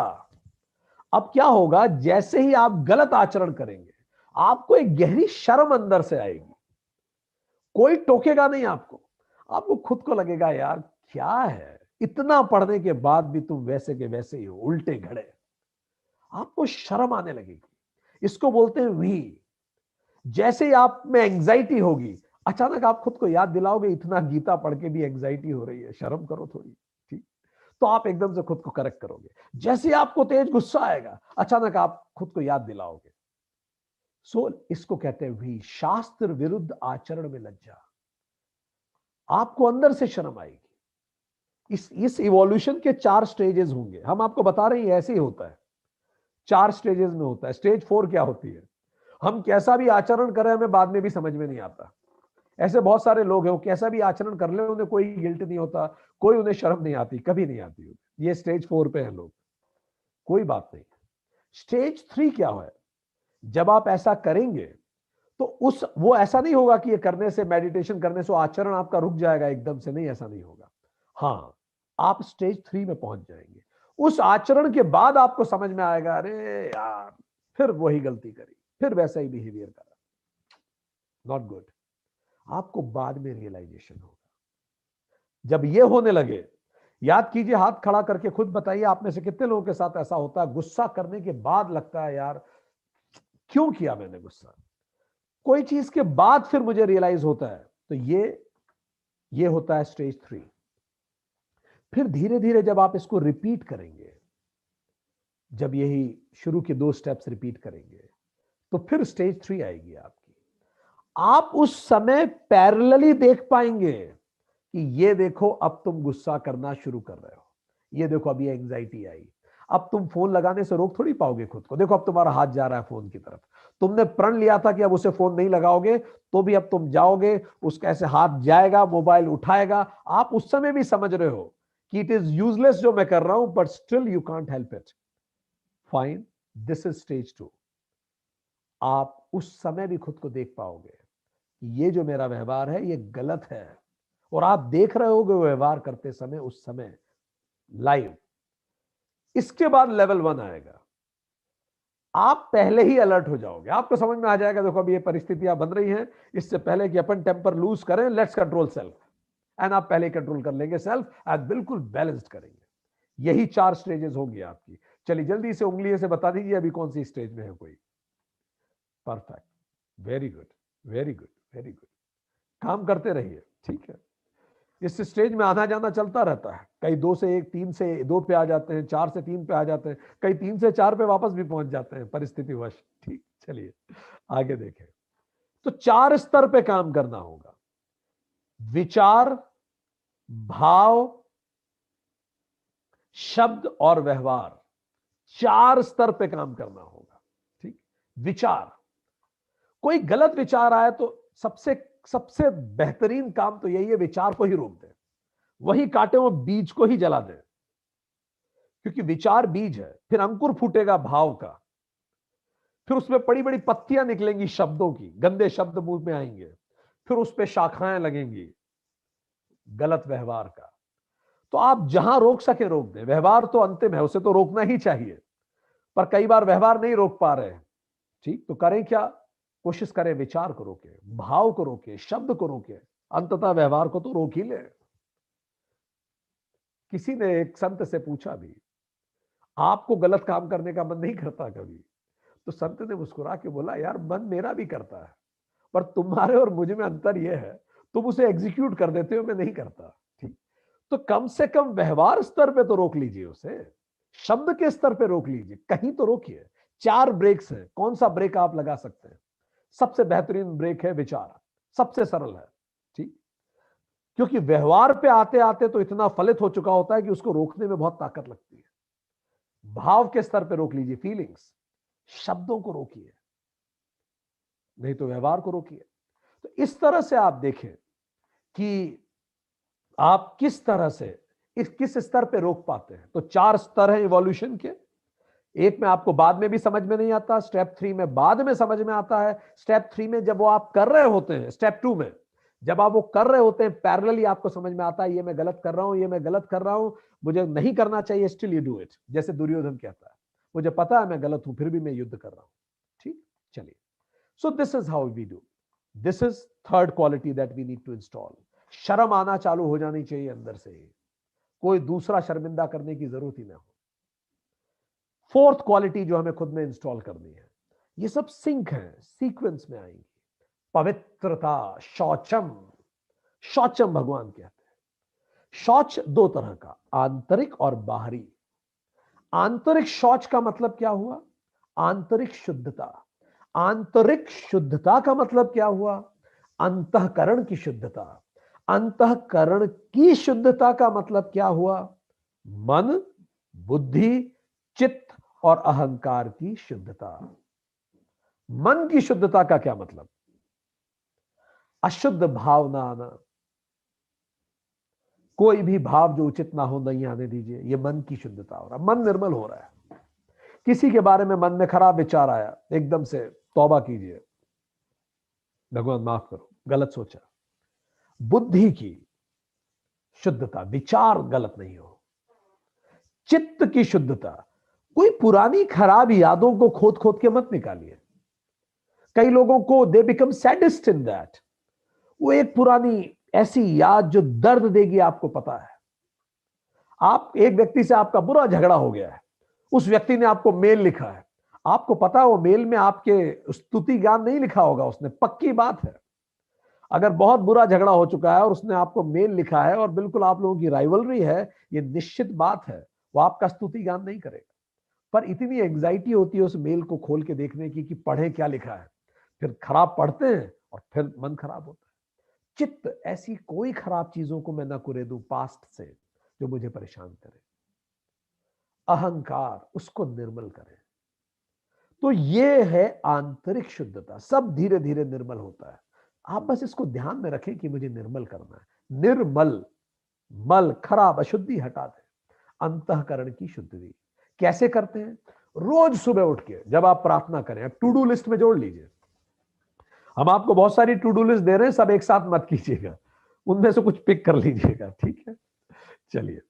अब क्या होगा, जैसे ही आप गलत आचरण करेंगे आपको एक गहरी शर्म अंदर से आएगी। कोई टोकेगा नहीं आपको, आपको खुद को लगेगा यार क्या है, इतना पढ़ने के बाद भी तुम वैसे के वैसे ही हो, उल्टे घड़े। आपको शर्म आने लगेगी। इसको बोलते हैं वी। जैसे ही आप में एंजाइटी होगी, अचानक आप खुद को याद दिलाओगे इतना गीता पढ़ के भी एंजाइटी हो रही है, शर्म करो थोड़ी, ठीक। तो आप एकदम से खुद को करेक्ट करोगे। जैसे ही आपको तेज गुस्सा आएगा, अचानक आप खुद को याद दिलाओगे। सो इसको कहते हैं वी, शास्त्र विरुद्ध आचरण में लज्जा। आपको अंदर से शर्म आएगी। इस इवोल्यूशन के 4 स्टेजेस होंगे, हम आपको बता रहे हैं ऐसे ही होता है, 4 स्टेजेस में होता है। स्टेज 4 क्या होती है? हम कैसा भी आचरण करें हमें बाद में भी समझ में नहीं आता। ऐसे बहुत सारे लोग हैं वो कैसा भी आचरण कर ले उन्हें कोई गिल्ट नहीं होता, कोई उन्हें शर्म नहीं आती, कभी नहीं आती। ये स्टेज 4 पे हैं लोग, कोई बात नहीं। स्टेज 3 क्या है? जब आप ऐसा करेंगे तो वो ऐसा नहीं होगा कि ये करने से, मेडिटेशन करने से आचरण आपका रुक जाएगा एकदम से, नहीं, ऐसा नहीं होगा। हाँ, आप स्टेज 3 में पहुंच जाएंगे। उस आचरण के बाद आपको समझ में आएगा अरे यार फिर वही गलती करी, फिर वैसा ही बिहेवियर करा, नॉट गुड। आपको बाद में रियलाइजेशन होगा। जब ये होने लगे, याद कीजिए, हाथ खड़ा करके खुद बताइए आप में से कितने लोगों के साथ ऐसा होता है, गुस्सा करने के बाद लगता है यार क्यों किया मैंने गुस्सा, कोई चीज के बाद फिर मुझे रियलाइज होता है। तो ये होता है स्टेज 3। फिर धीरे धीरे जब आप इसको रिपीट करेंगे, जब यही शुरू के 2 स्टेप्स रिपीट करेंगे, तो फिर स्टेज 3 आएगी आपकी। आप उस समय पैरेलली देख पाएंगे कि ये देखो अब तुम गुस्सा करना शुरू कर रहे हो, ये देखो अभी एंजाइटी आई। अब तुम फोन लगाने से रोक थोड़ी पाओगे खुद को, देखो अब तुम्हारा हाथ जा रहा है फोन की तरफ। तुमने प्रण लिया था कि अब उसे फोन नहीं लगाओगे, तो भी अब तुम जाओगे, उसका ऐसे हाथ जाएगा, मोबाइल उठाएगा। आप उस समय भी समझ रहे हो कि इट इज यूजलेस जो मैं कर रहा हूं, but still you can't help it. Fine, this is stage 2। आप उस समय भी खुद को देख पाओगे ये जो मेरा व्यवहार है ये गलत है, और आप देख रहे होगे व्यवहार करते समय उस समय लाइव। इसके बाद लेवल 1 आएगा। आप पहले ही अलर्ट हो जाओगे, आपको समझ में आ जाएगा देखो अब ये परिस्थितियां बन रही हैं, इससे पहले कि अपन टेम्पर लूज करें, लेट्स कंट्रोल सेल्फ। एंड आप पहले कंट्रोल कर लेंगे सेल्फ एंड बिल्कुल बैलेंस्ड करेंगे। यही 4 स्टेजेस होंगी आपकी। चलिए जल्दी से उंगली से बता दीजिए अभी कौन सी स्टेज में है कोई। Perfect, very good, very good, very good. काम करते रहिए, ठीक है। इस स्टेज में आना जाना चलता रहता है, कई 2 से 1, 3 से 2 पे आ जाते हैं, 4 से 3 पे आ जाते हैं, कई 3 से 4 पे वापस भी पहुंच जाते हैं परिस्थितिवश, ठीक। चलिए आगे देखें। तो 4 स्तर पे काम करना होगा, विचार, भाव, शब्द और व्यवहार। 4 स्तर पे काम करना होगा, ठीक। विचार, कोई गलत विचार आए तो सबसे सबसे बेहतरीन काम तो यही है, विचार को ही रोक दे, वही काटे हुए बीज को ही जला दे, क्योंकि विचार बीज है। फिर अंकुर फूटेगा भाव का, फिर उसमें बड़ी बड़ी पत्तियां निकलेंगी शब्दों की, गंदे शब्द मुंह में आएंगे, फिर उस पर शाखाएं लगेंगी गलत व्यवहार का। तो आप जहां रोक सके रोक दें। व्यवहार तो अंतिम है, उसे तो रोकना ही चाहिए, पर कई बार व्यवहार नहीं रोक पा रहे हैं, ठीक, तो करें क्या? कोशिश करें विचार को रोके, भाव को रोके, शब्द को रोके, अंततः व्यवहार को तो रोक ही ले। किसी ने एक संत से पूछा भी, आपको गलत काम करने का मन नहीं करता कभी? तो संत ने मुस्कुरा के बोला, यार मन मेरा भी करता है, पर तुम्हारे और मुझ में अंतर यह है, तुम उसे एग्जीक्यूट कर देते हो, मैं नहीं करता। ठीक, तो कम से कम व्यवहार स्तर पे तो रोक लीजिए उसे, शब्द के स्तर पे रोक लीजिए, कहीं तो रोकिए। 4 ब्रेक्स हैं, कौन सा ब्रेक आप लगा सकते हैं? सबसे बेहतरीन ब्रेक है विचार, सबसे सरल है, ठीक, क्योंकि व्यवहार पे आते आते तो इतना फलित हो चुका होता है कि उसको रोकने में बहुत ताकत लगती है। भाव के स्तर पे रोक लीजिए, फीलिंग्स, शब्दों को रोकिए, नहीं तो व्यवहार को रोकिए। तो इस तरह से आप देखें कि आप किस तरह से किस स्तर पे रोक पाते हैं। तो 4 स्तर हैं इवोल्यूशन के। एक में आपको बाद में भी समझ में नहीं आता, स्टेप 3 में बाद में समझ में आता है, स्टेप 3 में जब वो आप कर रहे होते हैं, स्टेप 2 में जब आप वो कर रहे होते हैं, पैरेलली आपको समझ में आता है ये मैं गलत कर रहा हूं, ये मैं गलत कर रहा हूं, मुझे नहीं करना चाहिए, स्टिल यू डू इट। जैसे दुर्योधन कहता है, मुझे पता है मैं गलत हूं, फिर भी मैं युद्ध कर रहा हूं। ठीक, चलिए, so this is how we do, this is third quality that we need to install. शर्म आना चालू हो जानी चाहिए अंदर से ही, कोई दूसरा शर्मिंदा करने की जरूरत ही ना हो। फोर्थ क्वालिटी जो हमें खुद में इंस्टॉल करनी है, ये सब सिंक है, सीक्वेंस में आएंगी। पवित्रता, शौचम। शौचम भगवान कहते हैं। शौच 2 तरह का, आंतरिक और बाहरी। आंतरिक शौच का मतलब क्या हुआ? आंतरिक शुद्धता। आंतरिक शुद्धता का मतलब क्या हुआ? अंतःकरण की शुद्धता। अंतःकरण की शुद्धता का मतलब क्या हुआ? मन, बुद्धि, चित्त और अहंकार की शुद्धता। मन की शुद्धता का क्या मतलब? अशुद्ध भाव ना आना, कोई भी भाव जो उचित ना हो नहीं आने दीजिए, ये मन की शुद्धता हो रहा, मन निर्मल हो रहा है। किसी के बारे में मन में खराब विचार आया, एकदम से तौबा कीजिए, भगवान माफ करो, गलत सोचा। बुद्धि की शुद्धता, विचार गलत नहीं हो। चित्त की शुद्धता, कोई पुरानी खराब यादों को खोद खोद के मत निकालिए। कई लोगों को they become sadist in that, वो एक पुरानी ऐसी याद जो दर्द देगी, आपको पता है। आप एक व्यक्ति से आपका बुरा झगड़ा हो गया है, उस व्यक्ति ने आपको मेल लिखा है, आपको पता है वो मेल में आपके स्तुति गान नहीं लिखा होगा उसने, पक्की बात है। अगर बहुत बुरा झगड़ा हो चुका है और उसने आपको मेल लिखा है और बिल्कुल आप लोगों की राइवलरी है, ये निश्चित बात है वो आपका स्तुति गान नहीं करेगा। पर इतनी एंग्जाइटी होती है उस मेल को खोल के देखने की कि पढ़े क्या लिखा है, फिर खराब पढ़ते हैं और फिर मन खराब होता है। चित्त, ऐसी कोई खराब चीजों को मैं ना कुरे दूं पास्ट से जो मुझे परेशान करे। अहंकार, उसको निर्मल करें। तो ये है आंतरिक शुद्धता, सब धीरे धीरे निर्मल होता है। आप बस इसको ध्यान में रखें कि मुझे निर्मल करना है। निर्मल, मल, खराब, अशुद्धि हटा दें, अंतःकरण की शुद्धि। कैसे करते हैं? रोज सुबह उठ के जब आप प्रार्थना करें, टू डू लिस्ट में जोड़ लीजिए। हम आपको बहुत सारी टू डू लिस्ट दे रहे हैं, सब एक साथ मत कीजिएगा, उनमें से कुछ पिक कर लीजिएगा, ठीक है? चलिए,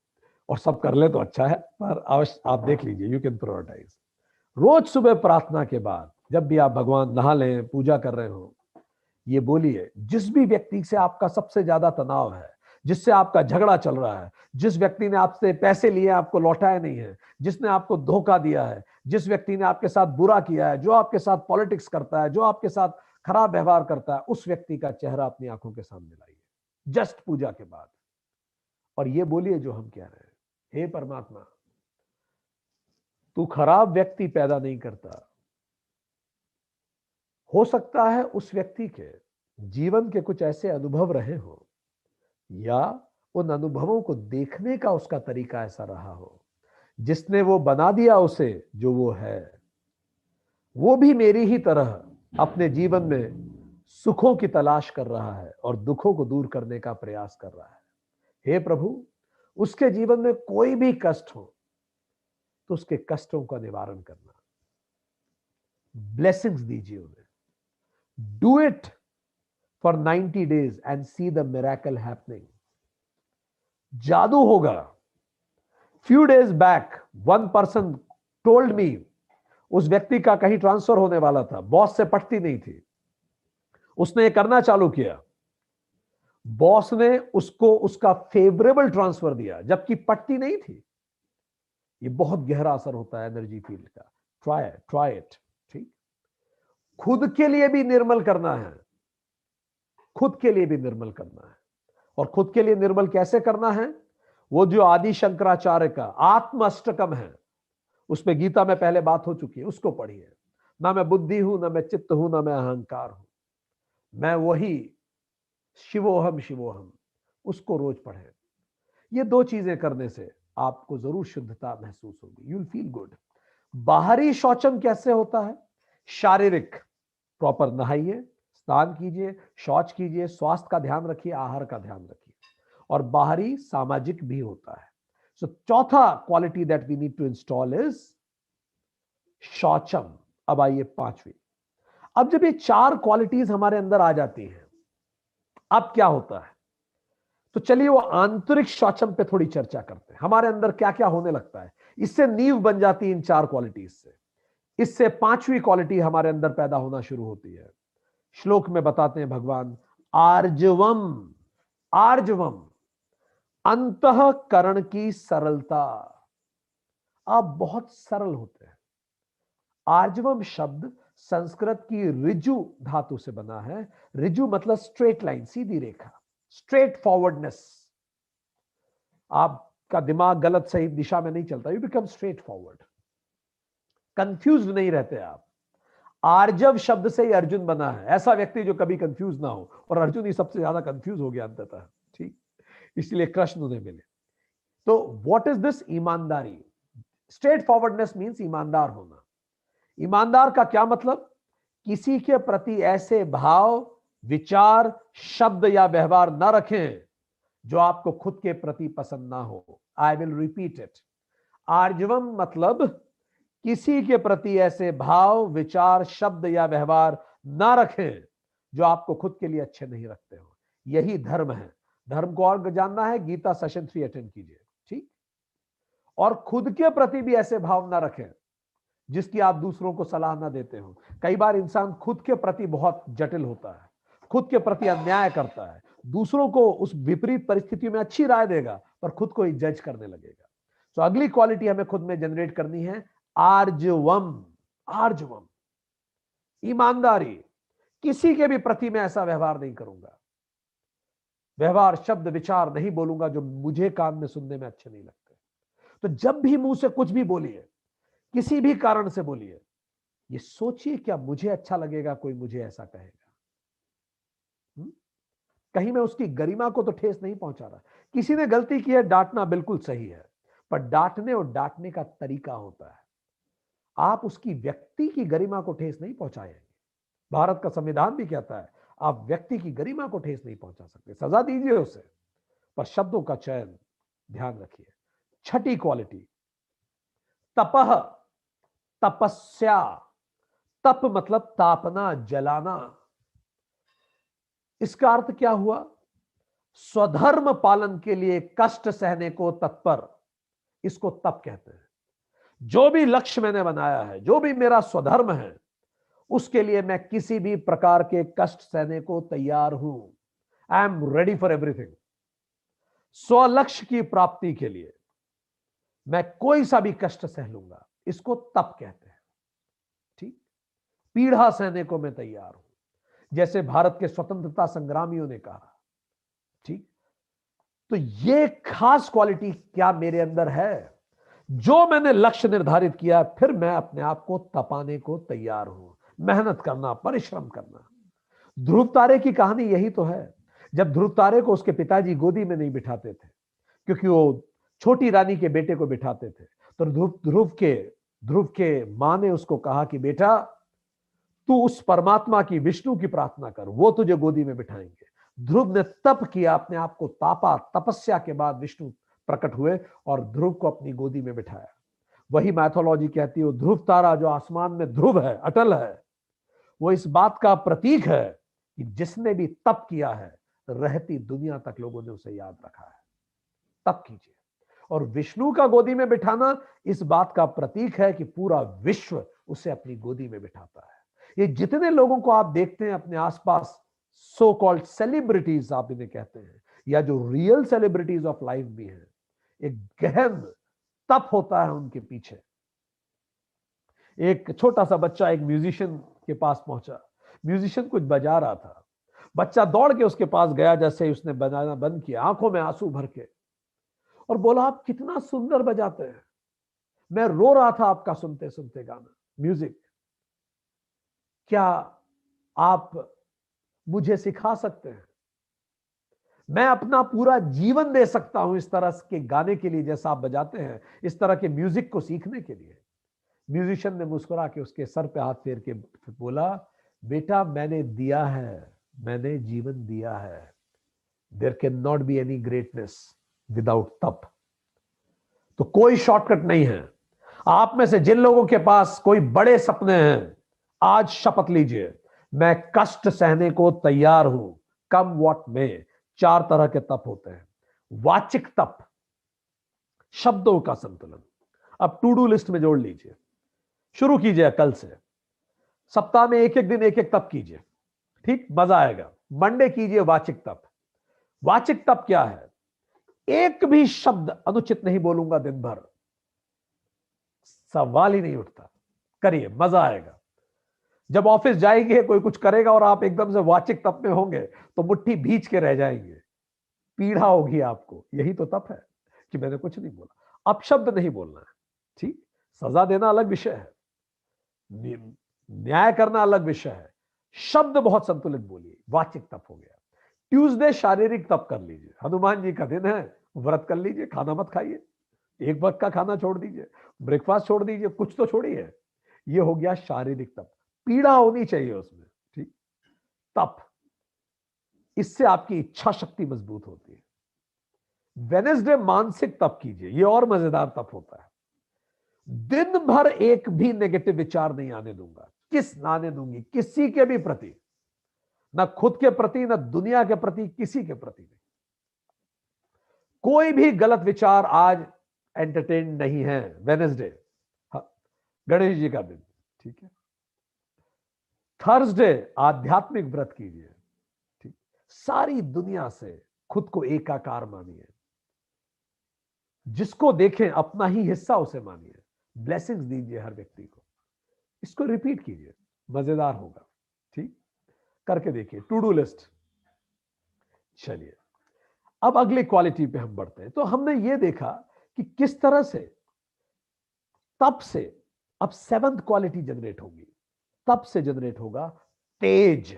और सब कर ले तो अच्छा है, पर अवश्य आप देख लीजिए, यू कैन प्रायोरिटाइज। रोज सुबह प्रार्थना के बाद जब भी आप भगवान नहा लें, पूजा कर रहे हो, ये बोलिए, जिस भी व्यक्ति से आपका सबसे ज्यादा तनाव है, जिससे आपका झगड़ा चल रहा है, जिस व्यक्ति ने आपसे पैसे लिए आपको लौटाए नहीं है, जिसने आपको धोखा दिया है, जिस व्यक्ति ने आपके साथ बुरा किया है, जो आपके साथ पॉलिटिक्स करता है, जो आपके साथ खराब व्यवहार करता है, उस व्यक्ति का चेहरा अपनी आंखों के सामने लाइए जस्ट पूजा के बाद, और ये बोलिए जो हम कह रहे हैं, हे परमात्मा, तू खराब व्यक्ति पैदा नहीं करता। हो सकता है उस व्यक्ति के जीवन के कुछ ऐसे अनुभव रहे हो, या उन अनुभवों को देखने का उसका तरीका ऐसा रहा हो, जिसने वो बना दिया उसे जो वो है। वो भी मेरी ही तरह अपने जीवन में सुखों की तलाश कर रहा है और दुखों को दूर करने का प्रयास कर रहा है। हे प्रभु, उसके जीवन में कोई भी कष्ट हो तो उसके कष्टों का निवारण करना, ब्लेसिंग्स दीजिए उन्हें। Do it for 90 days and see the miracle happening. जादू होगा। Few days back one person told me, उस व्यक्ति का कहीं ट्रांसफर होने वाला था, बॉस से पटती नहीं थी, उसने ये करना चालू किया, बॉस ने उसको उसका फेवरेबल ट्रांसफर दिया जबकि पटती नहीं थी। ये बहुत गहरा असर होता है एनर्जी फील्ड का। Try it. ठीक, खुद के लिए भी निर्मल करना है, खुद के लिए भी निर्मल करना है। और खुद के लिए निर्मल कैसे करना है? वो जो आदि शंकराचार्य का आत्म अष्टकम है, उसमें गीता में पहले बात हो चुकी है, उसको पढ़िए। ना मैं बुद्धि हूं, ना मैं चित्त हूं, ना मैं अहंकार हूं, मैं वही शिवोहम शिवोहम, उसको रोज पढ़ें। ये दो चीजें करने से आपको जरूर शुद्धता महसूस होगी, यू विल फील गुड। बाहरी शौचम कैसे होता है? शारीरिक, प्रॉपर नहाइए, स्नान कीजिए, शौच कीजिए, स्वास्थ्य का ध्यान रखिए, आहार का ध्यान रखिए। और बाहरी सामाजिक भी होता है। सो चौथा quality that we need to install is shaucham. अब आइए पांचवी। अब जब ये चार क्वालिटीज हमारे अंदर आ जाती हैं, अब क्या होता है? तो चलिए वो आंतरिक शौचम पे थोड़ी चर्चा करते हैं। हमारे अंदर क्या क्या होने लगता है, इससे नींव बन जाती है इन चार क्वालिटीज से। इससे पांचवी क्वालिटी हमारे अंदर पैदा होना शुरू होती है। श्लोक में बताते हैं भगवान, आर्जवम, आर्जवम, अंतःकरण की सरलता। आप बहुत सरल होते हैं। आर्जवम शब्द संस्कृत की ऋजु धातु से बना है। ऋजु मतलब स्ट्रेट लाइन, सीधी रेखा, स्ट्रेट फॉरवर्डनेस। आपका दिमाग गलत सही दिशा में नहीं चलता, you become straight forward, confuse नहीं रहते आप। आर्जव शब्द से ही अर्जुन बना है, ऐसा व्यक्ति जो कभी कंफ्यूज ना हो, और अर्जुन ही सबसे ज्यादा कंफ्यूज हो गया अंततः। ठीक, इसलिए कृष्ण उन्हें मिले। तो व्हाट इज दिस? ईमानदारी। स्ट्रेट फॉरवर्डनेस मींस ईमानदार होना। ईमानदार का क्या मतलब? किसी के प्रति ऐसे भाव, विचार, शब्द या व्यवहार न रखें जो आपको खुद के प्रति पसंद ना हो। I will repeat it. आर्जवम मतलब किसी के प्रति ऐसे भाव, विचार, शब्द या व्यवहार ना रखें जो आपको खुद के लिए अच्छे नहीं रखते हो। यही धर्म है। धर्म को और जानना है, गीता सेशन 3 अटेंड कीजिए। ठीक, और खुद के प्रति भी ऐसे भाव ना रखें जिसकी आप दूसरों को सलाह ना देते हो। कई बार इंसान खुद के प्रति बहुत जटिल होता है, खुद के प्रति अन्याय करता है, दूसरों को उस विपरीत परिस्थितियों में अच्छी राय देगा पर खुद को ही जज करने लगेगा। तो अगली क्वालिटी हमें खुद में जनरेट करनी है, आर्जवम। आर्जवम, ईमानदारी। किसी के भी प्रति मैं ऐसा व्यवहार नहीं करूंगा, व्यवहार, शब्द, विचार नहीं बोलूंगा जो मुझे कान में सुनने में अच्छे नहीं लगते। तो जब भी मुंह से कुछ भी बोलिए, किसी भी कारण से बोलिए, ये सोचिए क्या मुझे अच्छा लगेगा कोई मुझे ऐसा कहेगा? कहीं मैं उसकी गरिमा को तो ठेस नहीं पहुंचा रहा। किसी ने गलती की है, डांटना बिल्कुल सही है, पर डांटने और डांटने का तरीका होता है। आप उसकी व्यक्ति की गरिमा को ठेस नहीं पहुंचाएंगे। भारत का संविधान भी कहता है आप व्यक्ति की गरिमा को ठेस नहीं पहुंचा सकते, सजा दीजिए उसे, पर शब्दों का चयन ध्यान रखिए। छठी क्वालिटी, तपह, तपस्या। तप मतलब तापना, जलाना। इसका अर्थ क्या हुआ? स्वधर्म पालन के लिए कष्ट सहने को तत्पर, इसको तप कहते हैं। जो भी लक्ष्य मैंने बनाया है, जो भी मेरा स्वधर्म है, उसके लिए मैं किसी भी प्रकार के कष्ट सहने को तैयार हूं। I am ready for everything. स्वलक्ष्य की प्राप्ति के लिए मैं कोई सा भी कष्ट सह लूंगा, इसको तप कहते हैं। ठीक, पीड़ा सहने को मैं तैयार हूं, जैसे भारत के स्वतंत्रता संग्रामियों ने कहा। ठीक, तो ये खास क्वालिटी क्या मेरे अंदर है? जो मैंने लक्ष्य निर्धारित किया, फिर मैं अपने आप को तपाने को तैयार हूं। मेहनत करना, परिश्रम करना। ध्रुव तारे की कहानी यही तो है। जब ध्रुव तारे को उसके पिताजी गोदी में नहीं बिठाते थे, क्योंकि वो छोटी रानी के बेटे को बिठाते थे, तो ध्रुव के मां ने उसको कहा कि बेटा, तू उस परमात्मा की, विष्णु की प्रार्थना कर, वो तुझे गोदी में बिठाएंगे। ध्रुव ने तप किया, अपने आप को तापा, तपस्या के बाद विष्णु प्रकट हुए और ध्रुव को अपनी गोदी में बिठाया। वही मैथोलॉजी कहती है, ध्रुव तारा जो आसमान में ध्रुव है, अटल है, वो इस बात का प्रतीक है कि जिसने भी तप किया है, रहती दुनिया तक लोगों ने उसे याद रखा है। तब कीजिए। और विष्णु का गोदी में बिठाना इस बात का प्रतीक है कि पूरा विश्व उसे अपनी गोदी में बिठाता है। ये जितने लोगों को आप देखते हैं अपने आसपास, सो कॉल्ड सेलिब्रिटीज आप इन्हें कहते हैं, या जो रियल सेलिब्रिटीज ऑफ लाइफ भी हैं, एक गहन तप होता है उनके पीछे। एक छोटा सा बच्चा एक म्यूजिशियन के पास पहुंचा, म्यूजिशियन कुछ बजा रहा था, बच्चा दौड़ के उसके पास गया, जैसे ही उसने बजाना बंद किया, आंखों में आंसू भर के, और बोला, आप कितना सुंदर बजाते हैं, मैं रो रहा था आपका सुनते सुनते गाना, म्यूजिक, क्या आप मुझे सिखा सकते हैं? मैं अपना पूरा जीवन दे सकता हूं इस तरह के गाने के लिए जैसा आप बजाते हैं, इस तरह के म्यूजिक को सीखने के लिए। म्यूजिशियन ने मुस्कुरा के उसके सर पे हाथ फेर के बोला, बेटा मैंने दिया है, मैंने जीवन दिया है। There can not be any greatness without तप। तो कोई शॉर्टकट नहीं है। आप में से जिन लोगों के पास कोई बड़े सपने हैं, आज शपथ लीजिए, मैं कष्ट सहने को तैयार हूं, कम व्हाट में। 4 तरह के तप होते हैं। वाचिक तप, शब्दों का संतुलन, अब टू डू लिस्ट में जोड़ लीजिए, शुरू कीजिए कल से, सप्ताह में एक एक दिन एक एक तप कीजिए, ठीक, मजा आएगा। मंडे कीजिए वाचिक तप। वाचिक तप क्या है? एक भी शब्द अनुचित नहीं बोलूंगा दिन भर, सवाल ही नहीं उठता, करिए, मजा आएगा। जब ऑफिस जाएंगे, कोई कुछ करेगा और आप एकदम से वाचिक तप में होंगे तो मुट्ठी भींच के रह जाएंगे, पीड़ा होगी आपको। यही तो तप है कि मैंने कुछ नहीं बोला, अपशब्द नहीं बोलना है, ठीक। सजा देना अलग विषय है, न्याय करना अलग विषय है, शब्द बहुत संतुलित बोलिए, वाचिक तप हो गया। ट्यूसडे शारीरिक तप कर लीजिए, हनुमान जी का दिन है, व्रत कर लीजिए, खाना मत खाइए, एक वक्त का खाना छोड़ दीजिए, ब्रेकफास्ट छोड़ दीजिए, कुछ तो छोड़िए। ये हो गया शारीरिक तप, पीड़ा होनी चाहिए उसमें, ठीक। तप, इससे आपकी इच्छा शक्ति मजबूत होती है। वेडनेसडे मानसिक तप कीजिए, ये और मजेदार तप होता है। दिन भर एक भी नेगेटिव विचार नहीं आने दूंगा, आने दूंगी किसी के भी प्रति, ना खुद के प्रति, ना दुनिया के प्रति, किसी के प्रति नहीं। कोई भी गलत विचार आज एंटरटेन नहीं है। वेडनेसडे, गणेश जी का दिन, ठीक है। थर्सडे आध्यात्मिक व्रत कीजिए, ठीक, सारी दुनिया से खुद को एकाकार मानिए, जिसको देखें अपना ही हिस्सा उसे मानिए, ब्लेसिंग्स दीजिए हर व्यक्ति को। इसको रिपीट कीजिए, मजेदार होगा, ठीक, करके देखिए। To do list. चलिए, अब अगली क्वालिटी पे हम बढ़ते हैं। तो हमने ये देखा कि किस तरह से तप से अब 7th क्वालिटी जनरेट होगी। तप से जनरेट होगा तेज।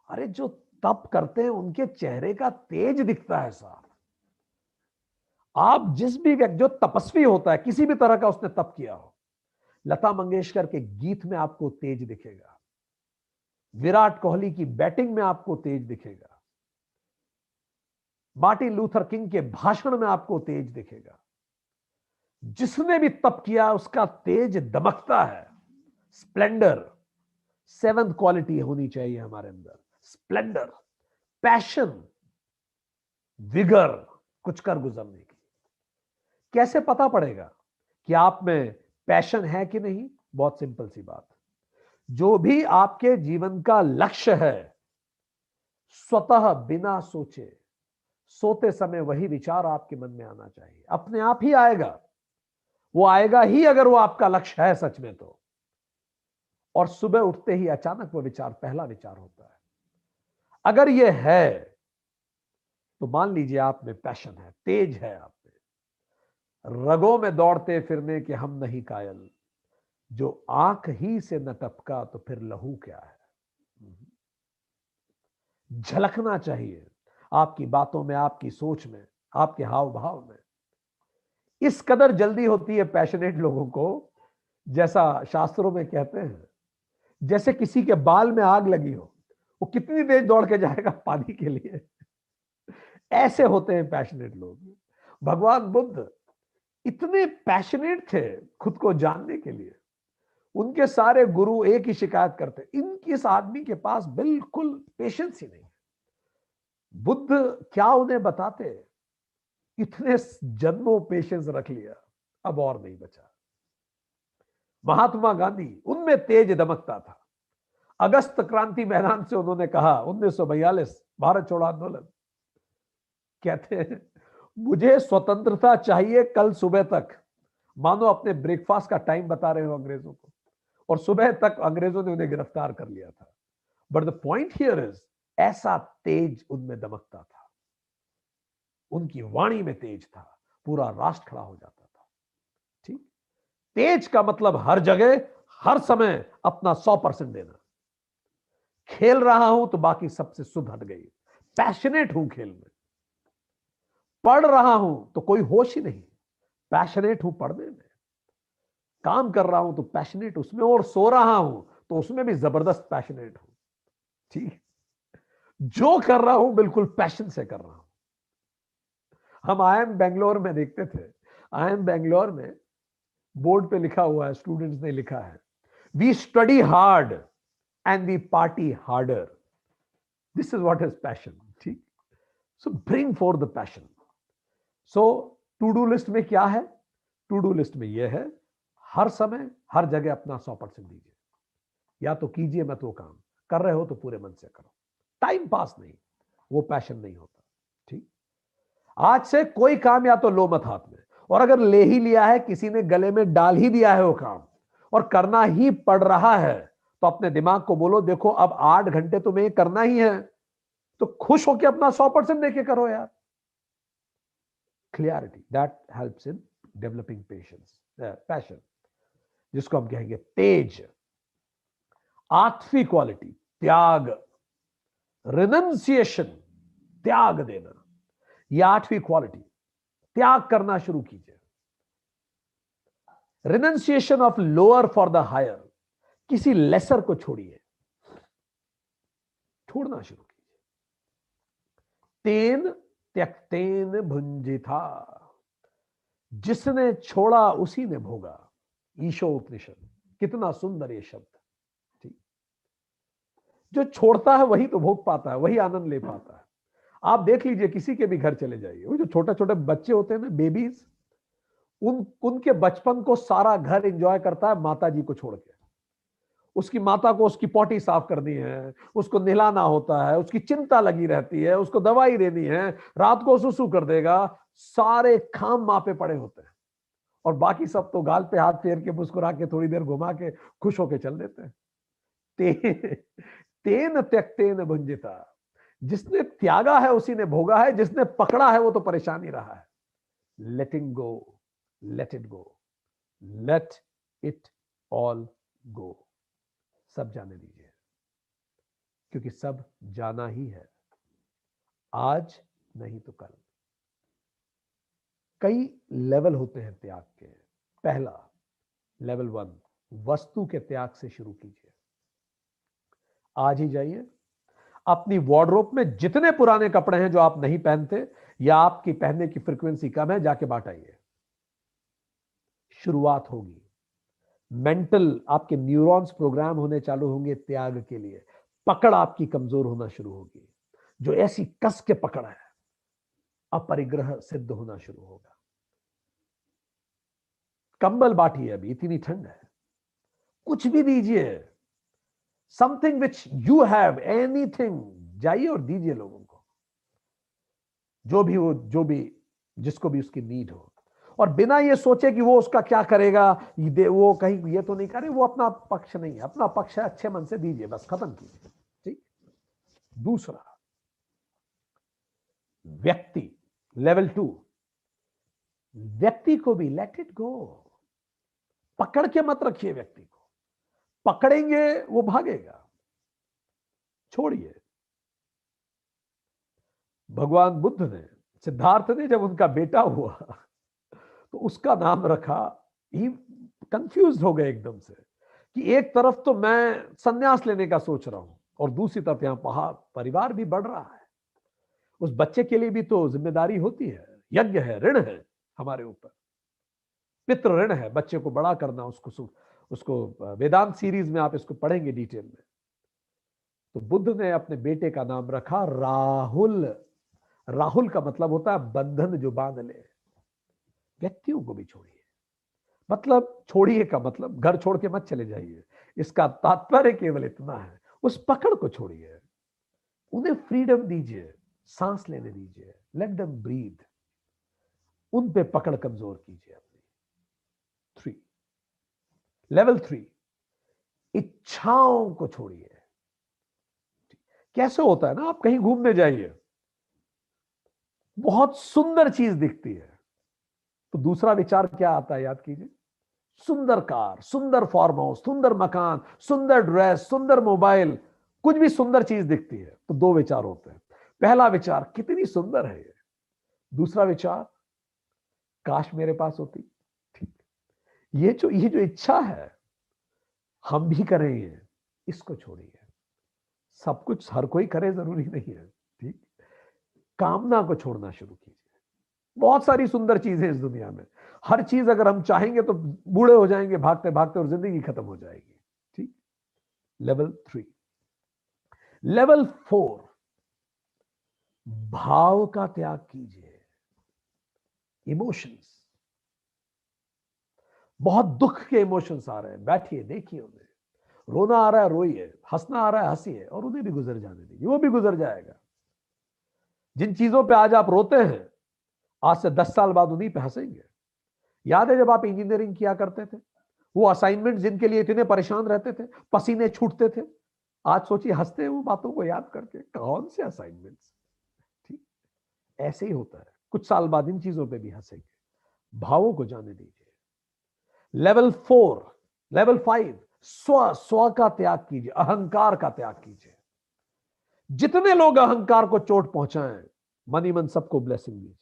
अरे जो तप करते हैं उनके चेहरे का तेज दिखता है साहब। आप जिस भी व्यक्ति जो तपस्वी होता है, किसी भी तरह का उसने तप किया हो, लता मंगेशकर के गीत में आपको तेज दिखेगा, विराट कोहली की बैटिंग में आपको तेज दिखेगा, मार्टिन लूथर किंग के भाषण में आपको तेज दिखेगा। जिसने भी तप किया उसका तेज दमकता है, स्प्लेंडर। 7th क्वालिटी होनी चाहिए हमारे अंदर, स्प्लेंडर, पैशन, विगर, कुछ कर गुजरने की। कैसे पता पड़ेगा कि आप में पैशन है कि नहीं? बहुत सिंपल सी बात, जो भी आपके जीवन का लक्ष्य है, स्वतः बिना सोचे, सोते समय वही विचार आपके मन में आना चाहिए, अपने आप ही आएगा। वो आएगा ही अगर वो आपका लक्ष्य है सच में तो। और सुबह उठते ही अचानक वो विचार पहला विचार होता है। अगर ये है तो मान लीजिए आप में पैशन है, तेज है आप में। रगों में दौड़ते फिरने के हम नहीं कायल, जो आंख ही से न टपका तो फिर लहू क्या है। झलकना चाहिए आपकी बातों में, आपकी सोच में, आपके हाव भाव में। इस कदर जल्दी होती है पैशनेट लोगों को, जैसा शास्त्रों में कहते हैं, जैसे किसी के बाल में आग लगी हो, वो कितनी देर दौड़ के जाएगा पानी के लिए। ऐसे होते हैं पैशनेट लोग। भगवान बुद्ध इतने पैशनेट थे खुद को जानने के लिए, उनके सारे गुरु एक ही शिकायत करते, इस आदमी के पास बिल्कुल पेशेंस ही नहीं। बुद्ध क्या उन्हें बताते, इतने जन्मों पेशेंस रख लिया, अब और नहीं बचा। महात्मा गांधी, उनमें तेज दमकता था। अगस्त क्रांति मैदान से उन्होंने कहा 1942 भारत छोड़ो आंदोलन, कहते हैं मुझे स्वतंत्रता चाहिए कल सुबह तक। मानो अपने ब्रेकफास्ट का टाइम बता रहे हो अंग्रेजों को, और सुबह तक अंग्रेजों ने उन्हें गिरफ्तार कर लिया था। But the point here is, ऐसा तेज उनमें दमकता था, उनकी वाणी में तेज था, पूरा राष्ट्र खड़ा हो जाता था। ठीक, तेज का मतलब हर जगह हर समय अपना 100% देना। खेल रहा हूं तो बाकी सबसे सुध हट गई, पैशनेट हूं खेल में। पढ़ रहा हूं तो कोई होश ही नहीं, पैशनेट हूं पढ़ने में। काम कर रहा हूं तो पैशनेट उसमें, और सो रहा हूं तो उसमें भी जबरदस्त पैशनेट हूं। ठीक, जो कर रहा हूं बिल्कुल पैशन से कर रहा हूं। हम IIM बेंगलोर में देखते थे, IIM बेंगलोर में बोर्ड पे लिखा हुआ है, स्टूडेंट्स ने लिखा है, we study hard and we party harder, this is what is passion. ठीक, so bring for the passion. So to do list में क्या है? टू डू लिस्ट में यह है, हर समय हर जगह अपना 100% दीजिए। या तो कीजिए मत वो काम, कर रहे हो तो पूरे मन से करो, टाइम पास नहीं, वो पैशन नहीं होता। ठीक, आज से कोई काम या तो लो मत हाथ में, और अगर ले ही लिया है, किसी ने गले में डाल ही दिया है वो काम और करना ही पड़ रहा है, तो अपने दिमाग को बोलो देखो अब 8 घंटे तुम्हें करना ही है, तो खुश होकर अपना 100% देके करो यार। Clarity, that helps in developing passion, जिसको हम कहेंगे तेज। 8वीं क्वालिटी, त्याग, रिनंसिएशन, त्याग देना। यह 8वीं क्वालिटी, त्याग करना शुरू कीजिए। Renunciation of lower for the higher, किसी लेसर को छोड़िए, छोड़ना शुरू कीजिए। तेन त्यक्तेन भुंजिथा, जिसने छोड़ा उसी ने भोगा। ईशो उपनिषद, कितना सुंदर ये शब्द। ठीक, जो छोड़ता है वही तो भोग पाता है, वही आनंद ले पाता है। आप देख लीजिए, किसी के भी घर चले जाइए, वो जो छोटे छोटे बच्चे होते हैं ना, बेबीज, उनके बचपन को सारा घर एंजॉय करता है माता जी को छोड़ के। उसकी माता को उसकी पॉटी साफ करनी है, उसको नहलाना होता है, उसकी चिंता लगी रहती है, उसको दवाई देनी है, रात को सुसु कर देगा, सारे काम माँ पे पड़े होते हैं, और बाकी सब तो गाल पे हाथ फेर के मुस्कुरा के थोड़ी देर घुमा के खुश होके चल देते हैं। तेन त्यक्तेन भुंजिता, जिसने त्यागा है उसी ने भोगा है, जिसने पकड़ा है वो तो परेशान ही रहा है। Letting go, let it go, let it all go, सब जाने दीजिए, क्योंकि सब जाना ही है, आज नहीं तो कल। कई लेवल होते हैं त्याग के। पहला लेवल 1, वस्तु के त्याग से शुरू कीजिए। आज ही जाइए, अपनी वार्डरोब में जितने पुराने कपड़े हैं जो आप नहीं पहनते या आपकी पहनने की फ्रीक्वेंसी कम है, जाके बांट आइए। शुरुआत होगी, मेंटल आपके न्यूरॉन्स प्रोग्राम होने चालू होंगे त्याग के लिए। पकड़ आपकी कमजोर होना शुरू होगी, जो ऐसी कस के पकड़ है अपरिग्रह सिद्ध होना शुरू होगा। कंबल बांटिए, अभी इतनी ठंड है, कुछ भी दीजिए, something which you have, anything, जाइए और दीजिए लोगों को, जो भी जिसको भी उसकी नीड हो, और बिना ये सोचे कि वो उसका क्या करेगा, वो कहीं ये तो नहीं करे, वो अपना पक्ष नहीं है, अपना पक्ष है, अच्छे मन से दीजिए, बस खत्म कीजिए। ठीक, दूसरा व्यक्ति, लेवल 2, व्यक्ति को भी लेट इट गो, पकड़ के मत रखिए व्यक्ति को, पकड़ेंगे वो भागेगा, छोड़िए। भगवान बुद्ध ने, सिद्धार्थ ने जब उनका बेटा हुआ तो उसका नाम रखा, ही कंफ्यूज हो गए एकदम से कि एक तरफ तो मैं संन्यास लेने का सोच रहा हूं और दूसरी तरफ यहां परिवार भी बढ़ रहा है, उस बच्चे के लिए भी तो जिम्मेदारी होती है, यज्ञ है, ऋण है हमारे ऊपर, पितृ ऋण है, बच्चे को बड़ा करना, उसको वेदांत सीरीज में आप इसको पढ़ेंगे डिटेल में। तो बुद्ध ने अपने बेटे का नाम रखा राहुल। राहुल का मतलब होता है बंधन जो बांध ले। व्यक्तियों को भी छोड़िए, मतलब छोड़िए का मतलब घर छोड़ के मत चले जाइए, इसका तात्पर्य केवल इतना है, उस पकड़ को छोड़िए, उन्हें फ्रीडम दीजिए, सांस लेने दीजिए, लेट देम ब्रीथ, उन पे पकड़ कमजोर कीजिए अपनी। 3, लेवल 3, इच्छाओं को छोड़िए। कैसे होता है ना, आप कहीं घूमने जाइए, बहुत सुंदर चीज दिखती है, तो दूसरा विचार क्या आता है याद कीजिए, सुंदर कार, सुंदर फार्म हाउस, सुंदर मकान, सुंदर ड्रेस, सुंदर मोबाइल, कुछ भी सुंदर चीज दिखती है तो दो विचार होते हैं। पहला विचार कितनी सुंदर है ये, दूसरा विचार काश मेरे पास होती। ठीक, ये जो इच्छा है हम भी करेंगे, इसको छोड़िए। सब कुछ हर कोई करे जरूरी नहीं है, ठीक, कामना को छोड़ना शुरू कीजिए। बहुत सारी सुंदर चीजें इस दुनिया में, हर चीज अगर हम चाहेंगे तो बूढ़े हो जाएंगे भागते भागते और जिंदगी खत्म हो जाएगी। ठीक, लेवल 3। लेवल 4, भाव का त्याग कीजिए, इमोशंस। बहुत दुख के इमोशंस आ रहे हैं, बैठिए, देखिए उन्हें, रोना आ रहा है रोइए, हंसना आ रहा है हंसिए, और उन्हें भी गुजर जाने दीजिए, वो भी गुजर जाएगा। जिन चीजों पे आज आप रोते हैं, आज से 10 साल बाद उन्हीं पे हंसेंगे। याद है जब आप इंजीनियरिंग किया करते थे, वो असाइनमेंट जिनके लिए इतने परेशान रहते थे, पसीने छूटते थे, आज सोचिए हंसते हैं वो बातों को याद करके, कौन से असाइनमेंट्स। ठीक, ऐसे ही होता है, कुछ साल बाद इन चीजों पे भी हंसेंगे। भावों को जाने दीजिए। लेवल 4, लेवल 5, स्व का त्याग कीजिए, अहंकार का त्याग कीजिए। जितने लोग अहंकार को चोट पहुंचाएं, मन ही मन सबको ब्लेसिंग दीजिए,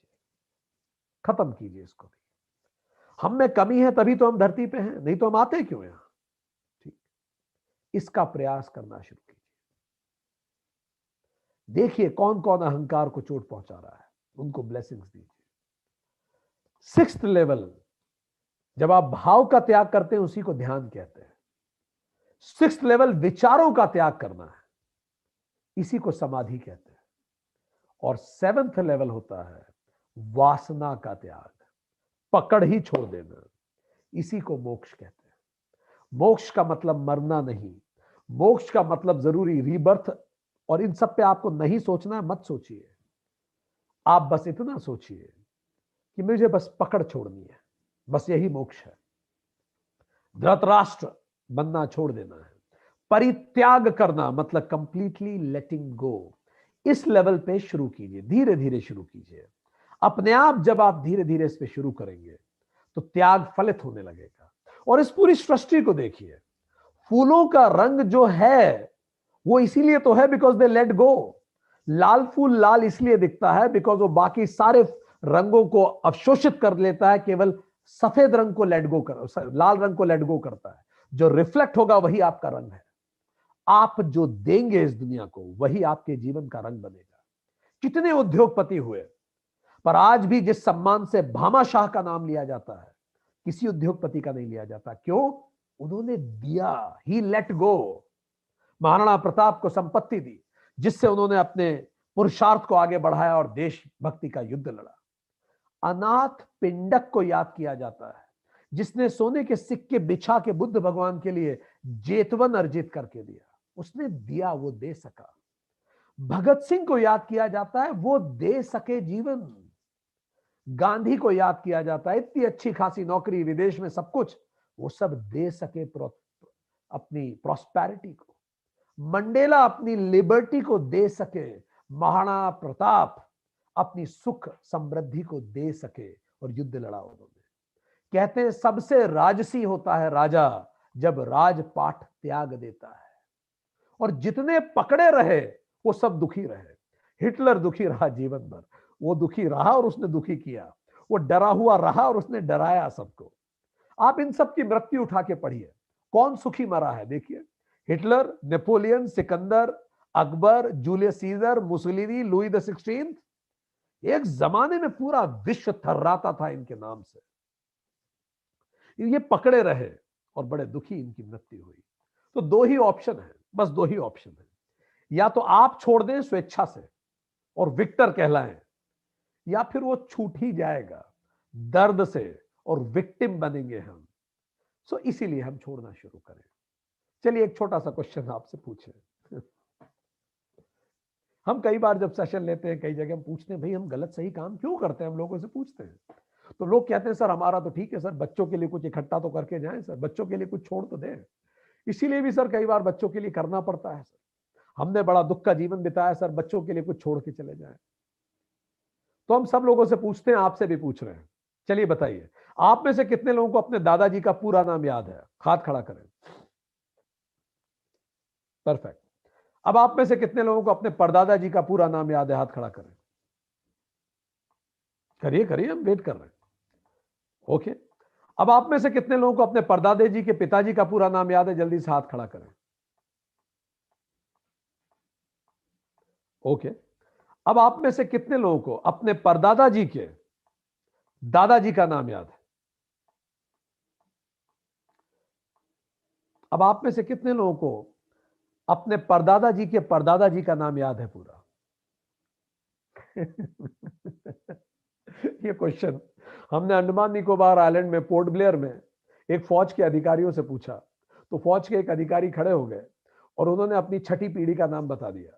खत्म कीजिए इसको भी। हम में कमी है तभी तो हम धरती पे हैं, नहीं तो हम आते क्यों यहां। ठीक, इसका प्रयास करना शुरू कीजिए। देखिए कौन कौन अहंकार को चोट पहुंचा रहा है, उनको ब्लेसिंग्स दीजिए। 6th लेवल, जब आप भाव का त्याग करते हैं उसी को ध्यान कहते हैं। 6th लेवल विचारों का त्याग करना है, इसी को समाधि कहते हैं। और 7th लेवल होता है वासना का त्याग, पकड़ ही छोड़ देना, इसी को मोक्ष कहते हैं। मोक्ष का मतलब मरना नहीं, मोक्ष का मतलब जरूरी रीबर्थ, और इन सब पे आपको नहीं सोचना है, मत सोचिए। आप बस इतना सोचिए कि मुझे बस पकड़ छोड़नी है, बस यही मोक्ष है। धृतराष्ट्र बनना छोड़ देना है, परित्याग करना मतलब कंप्लीटली लेटिंग गो। इस लेवल पे शुरू कीजिए, धीरे धीरे शुरू कीजिए। अपने आप जब आप धीरे धीरे इस पे शुरू करेंगे तो त्याग फलित होने लगेगा। और इस पूरी सृष्टि को देखिए, फूलों का रंग जो है वो इसीलिए तो है बिकॉज दे लेट गो। लाल फूल लाल इसलिए दिखता है बिकॉज वो बाकी सारे रंगों को अवशोषित कर लेता है, केवल सफेद रंग को लेट गो कर, लाल रंग को लेट गो करता है। जो रिफ्लेक्ट होगा वही आपका रंग है। आप जो देंगे इस दुनिया को वही आपके जीवन का रंग बनेगा। कितने उद्योगपति हुए, पर आज भी जिस सम्मान से भामाशाह का नाम लिया जाता है, किसी उद्योगपति का नहीं लिया जाता। क्यों? उन्होंने दिया, ही लेट गो। महाराणा प्रताप को संपत्ति दी जिससे उन्होंने अपने पुरुषार्थ को आगे बढ़ाया और देशभक्ति का युद्ध लड़ा। अनाथ पिंडक को याद किया जाता है जिसने सोने के सिक्के बिछा के बुद्ध भगवान के लिए जेतवन अर्जित करके दिया। उसने दिया, वो दे सका। भगत सिंह को याद किया जाता है, वो दे सके जीवन। गांधी को याद किया जाता है, इतनी अच्छी खासी नौकरी, विदेश में सब कुछ, वो सब दे सके अपनी प्रॉस्पेरिटी को। मंडेला अपनी लिबर्टी को दे सके, महाराणा प्रताप अपनी सुख समृद्धि को दे सके और युद्ध लड़ा उन्होंने। कहते हैं सबसे राजसी होता है राजा जब राजपाट त्याग देता है। और जितने पकड़े रहे वो सब दुखी रहे। हिटलर दुखी रहा जीवन भर, वो दुखी रहा और उसने दुखी किया। वो डरा हुआ रहा और उसने डराया सबको। आप इन सब की मृत्यु उठा के पढ़िए, कौन सुखी मरा है। देखिए Hitler, Napoleon, Sikandar, Akbar, Julius Caesar, Mussolini, Louis the 16। एक जमाने में पूरा विश्व थर्राता था इनके नाम से। ये पकड़े रहे और बड़े दुखी इनकी मृत्यु हुई। तो दो ही ऑप्शन है, बस दो ही ऑप्शन है। या तो आप छोड़ दें स्वेच्छा से और विक्टर कहलाएं, या फिर वो छूट ही जाएगा दर्द से और विक्टिम बनेंगे हम। सो इसीलिए हम छोड़ना शुरू करें। चलिए एक छोटा सा क्वेश्चन आपसे पूछें। हम कई बार जब सेशन लेते हैं कई जगह हम पूछते हैं भाई हम गलत सही काम क्यों करते हैं, हम लोगों से पूछते हैं। तो लोग कहते हैं सर हमारा तो ठीक है सर, बच्चों के लिए कुछ इकट्ठा तो करके जाएं सर, बच्चों के लिए कुछ छोड़ तो दें। इसीलिए भी सर कई बार बच्चों के लिए करना पड़ता है सर, हमने बड़ा दुख का जीवन बिताया सर, बच्चों के लिए कुछ छोड़ के चले जाएं। तो हम सब लोगों से पूछते हैं, आपसे भी पूछ रहे हैं। चलिए बताइए, आप में से कितने लोगों को अपने दादाजी का पूरा नाम याद है? हाथ खड़ा करें। परफेक्ट। अब आप में से कितने लोगों को अपने परदादा जी का पूरा नाम याद है? हाथ खड़ा करें। करिए करिए, हम वेट कर रहे हैं। ओके। अब आप में से कितने लोगों को अपने परदादे जी के पिताजी का पूरा नाम याद है? जल्दी से हाथ खड़ा करें। ओके। अब आप में से कितने लोगों को अपने परदादा जी के दादाजी का नाम याद है? अब आप में से कितने लोगों को अपने परदादा जी के परदादा जी का नाम याद है पूरा? ये क्वेश्चन हमने अंडमान निकोबार आइलैंड में पोर्ट ब्लेयर में एक फौज के अधिकारियों से पूछा। तो फौज के एक अधिकारी खड़े हो गए और उन्होंने अपनी छठी पीढ़ी का नाम बता दिया।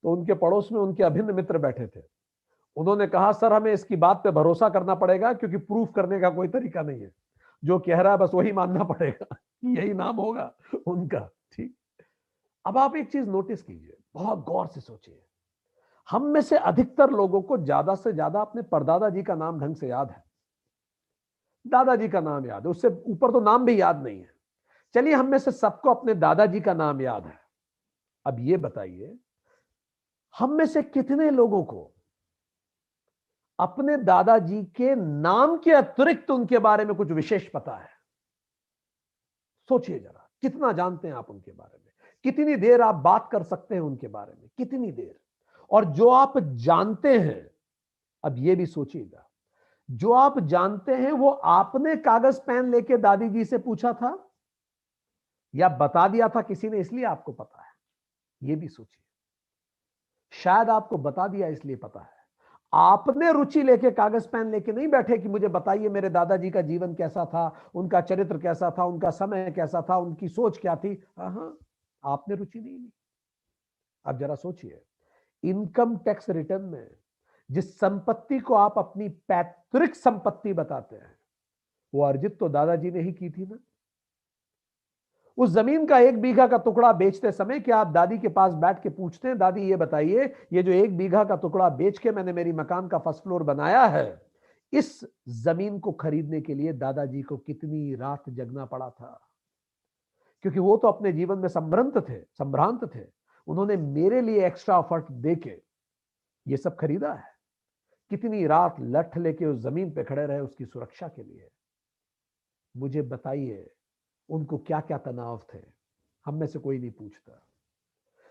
तो उनके पड़ोस में उनके अभिन्न मित्र बैठे थे। उन्होंने कहा सर हमें इसकी बात पे भरोसा करना पड़ेगा क्योंकि प्रूफ करने का कोई तरीका नहीं है, जो कह रहा है बस वही मानना पड़ेगा कि यही नाम होगा उनका। ठीक। अब आप एक चीज नोटिस कीजिए, बहुत गौर से सोचिए, हम में से अधिकतर लोगों को ज्यादा से ज्यादा अपने परदादा जी का नाम ढंग से याद है, दादाजी का नाम याद है, उससे ऊपर तो नाम भी याद नहीं है। चलिए हम में से सबको अपने दादाजी का नाम याद है। अब ये बताइए हम में से कितने लोगों को अपने दादाजी के नाम के अतिरिक्त उनके बारे में कुछ विशेष पता है? सोचिए जरा, कितना जानते हैं आप उनके बारे में, कितनी देर आप बात कर सकते हैं उनके बारे में, कितनी देर। और जो आप जानते हैं, अब ये भी सोचिएगा, जो आप जानते हैं वो आपने कागज पेन लेके दादी जी से पूछा था या बता दिया था किसी ने इसलिए आपको पता है? ये भी सोचिए। शायद आपको बता दिया इसलिए पता है, आपने रुचि लेके कागज पेन लेके नहीं बैठे कि मुझे बताइए मेरे दादाजी का जीवन कैसा था, उनका चरित्र कैसा था, उनका समय कैसा था, उनकी सोच क्या थी। हाँ, आपने रुचि नहीं ली। अब जरा सोचिए, इनकम टैक्स रिटर्न में जिस संपत्ति को आप अपनी पैतृक संपत्ति बताते हैं, वो अर्जित तो दादाजी ने ही की थी ना। उस जमीन का 1 बीघा का टुकड़ा बेचते समय क्या आप दादी के पास बैठ के पूछते हैं दादी ये बताइए ये जो 1 बीघा का टुकड़ा बेच के मैंने मेरी मकान का फर्स्ट फ्लोर बनाया है, इस जमीन को खरीदने के लिए दादाजी को कितनी रात जगना पड़ा था? क्योंकि वो तो अपने जीवन में संभ्रांत थे। उन्होंने मेरे लिए एक्स्ट्रा एफर्ट देके ये सब खरीदा है। कितनी रात लठ लेके उस जमीन पे खड़े रहे उसकी सुरक्षा के लिए। मुझे बताइए उनको क्या क्या तनाव थे? हम में से कोई नहीं पूछता।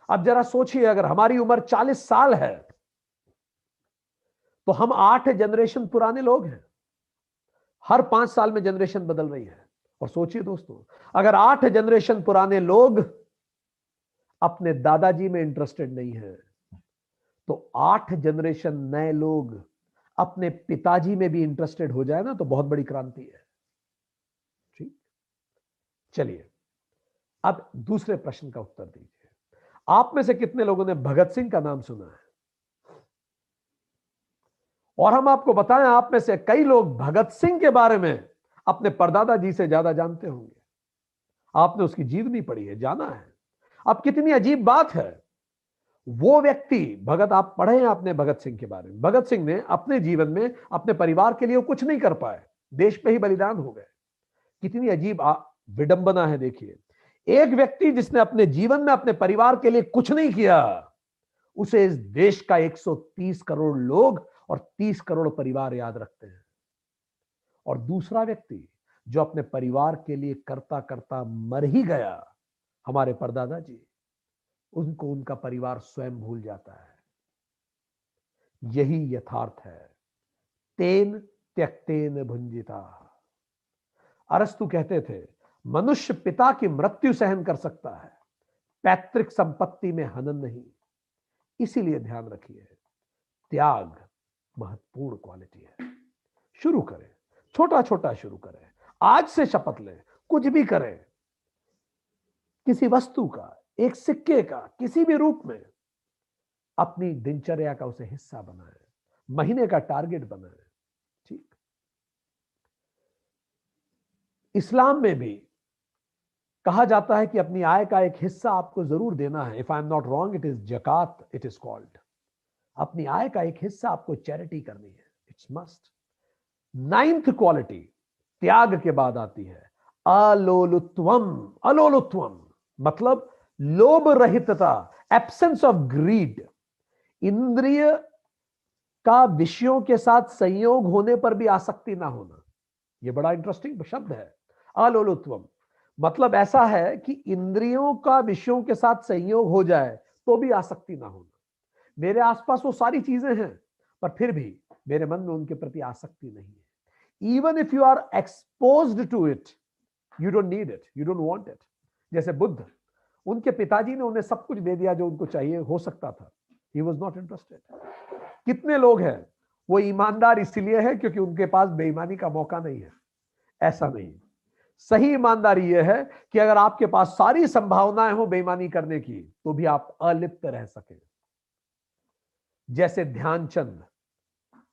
अब जरा सोचिए, अगर हमारी उम्र 40 साल है तो हम 8 जनरेशन पुराने लोग हैं। हर 5 साल में जनरेशन बदल रही है। और सोचिए दोस्तों, अगर 8 जनरेशन पुराने लोग अपने दादाजी में इंटरेस्टेड नहीं है तो 8 जनरेशन नए लोग अपने पिताजी में भी इंटरेस्टेड हो जाए ना, तो बहुत बड़ी क्रांति है। ठीक। चलिए अब दूसरे प्रश्न का उत्तर दीजिए। आप में से कितने लोगों ने भगत सिंह का नाम सुना है? और हम आपको बताएं, आप में से कई लोग भगत सिंह के बारे में अपने परदादा जी से ज्यादा जानते होंगे। आपने उसकी जीवनी पढ़ी है, जाना है। अब कितनी अजीब बात है, वो व्यक्ति भगत, आप पढ़े हैं आपने भगत सिंह के बारे में, भगत सिंह ने अपने जीवन में अपने परिवार के लिए कुछ नहीं कर पाए, देश पे ही बलिदान हो गए। कितनी अजीब विडंबना है। देखिए, एक व्यक्ति जिसने अपने जीवन में अपने परिवार के लिए कुछ नहीं किया, उसे इस देश का 130 करोड़ लोग और 30 करोड़ परिवार याद रखते हैं। और दूसरा व्यक्ति जो अपने परिवार के लिए करता करता मर ही गया, हमारे परदादा जी, उनको उनका परिवार स्वयं भूल जाता है। यही यथार्थ है। तेन त्यक्तेन भुंजिता। अरस्तु कहते थे मनुष्य पिता की मृत्यु सहन कर सकता है, पैतृक संपत्ति में हनन नहीं। इसीलिए ध्यान रखिए, त्याग महत्वपूर्ण क्वालिटी है। शुरू करें, छोटा छोटा शुरू करें, आज से शपथ लें, कुछ भी करें, किसी वस्तु का, एक सिक्के का, किसी भी रूप में अपनी दिनचर्या का उसे हिस्सा बनाएं, महीने का टारगेट बनाएं। ठीक, इस्लाम में भी कहा जाता है कि अपनी आय का एक हिस्सा आपको जरूर देना है। If I am not wrong, it is जकात, इट इज कॉल्ड। अपनी आय का एक हिस्सा आपको चैरिटी करनी है, इट्स मस्ट। 9th क्वालिटी त्याग के बाद आती है अलोलुत्वम। अलोलुत्वम मतलब लोभ रहितता, एब्सेंस ऑफ ग्रीड। इंद्रिय का विषयों के साथ संयोग होने पर भी आसक्ति ना होना। यह बड़ा इंटरेस्टिंग शब्द है, अलोलुत्वम। मतलब ऐसा है कि इंद्रियों का विषयों के साथ संयोग हो जाए तो भी आसक्ति ना होना। मेरे आसपास वो सारी चीजें हैं, पर फिर भी मेरे मन में उनके प्रति आसक्ति नहीं है। Even if you are exposed to it, you don't need it, you don't want it. जैसे बुद्ध, उनके पिताजी ने उन्हें सब कुछ दे दिया जो उनको चाहिए हो सकता था, ही वॉज नॉट इंटरेस्टेड। कितने लोग हैं वो ईमानदार इसलिए है क्योंकि उनके पास बेईमानी का मौका नहीं है? ऐसा नहीं। सही ईमानदारी यह है कि अगर आपके पास सारी संभावनाएं हो बेईमानी करने की, तो भी आप अलिप्त रह सके। जैसे ध्यानचंद,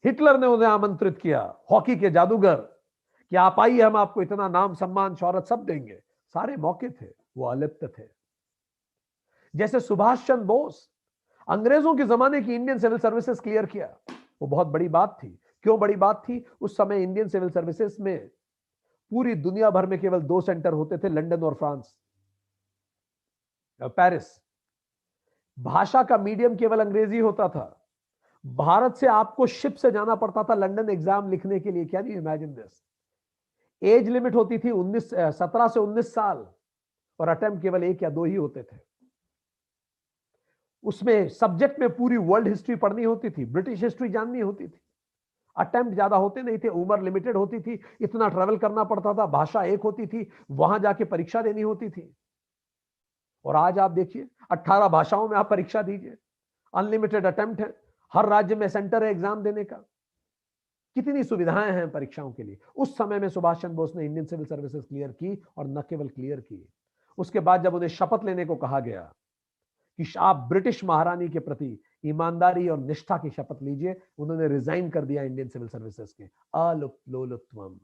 हिटलर ने उन्हें आमंत्रित किया, हॉकी के जादूगर, कि आप आइए, हम आपको इतना नाम सम्मान शौहरत सब देंगे। सारे मौके थे, वो अलिप्त थे। जैसे सुभाष चंद्र बोस, अंग्रेजों के जमाने की इंडियन सिविल सर्विसेज क्लियर किया, वो बहुत बड़ी बात थी। क्यों बड़ी बात थी? उस समय इंडियन सिविल सर्विसेज में पूरी दुनिया भर में केवल 2 सेंटर होते थे, लंदन और फ्रांस, पेरिस। भाषा का मीडियम केवल अंग्रेजी होता था। भारत से आपको शिप से जाना पड़ता था लंदन एग्जाम लिखने के लिए। Can you imagine this? Age limit होती थी 17 से 19 साल, और अटेम्प्ट केवल 1 या 2 ही होते थे। उसमें सब्जेक्ट में पूरी वर्ल्ड हिस्ट्री पढ़नी होती थी, ब्रिटिश हिस्ट्री जाननी होती थी। अटेम्प्ट ज्यादा होते नहीं थे, उम्र लिमिटेड होती थी, इतना ट्रेवल करना पड़ता था, भाषा एक होती थी, वहां जाके परीक्षा देनी होती थी। और आज आप देखिए, 18 भाषाओं में आप परीक्षा दीजिए, अनलिमिटेड अटेम्प्ट है, हर राज्य में सेंटर है एग्जाम देने का। कितनी सुविधाएं हैं परीक्षाओं के लिए। उस समय में सुभाष चंद्र बोस ने इंडियन सिविल सर्विसेज क्लियर की, और न केवल क्लियर की, उसके बाद जब उन्हें शपथ लेने को कहा गया कि आप ब्रिटिश महारानी के प्रति ईमानदारी और निष्ठा की शपथ लीजिए, उन्होंने रिजाइन कर दिया इंडियन सिविल सर्विसेज के। अलोलुत्वम।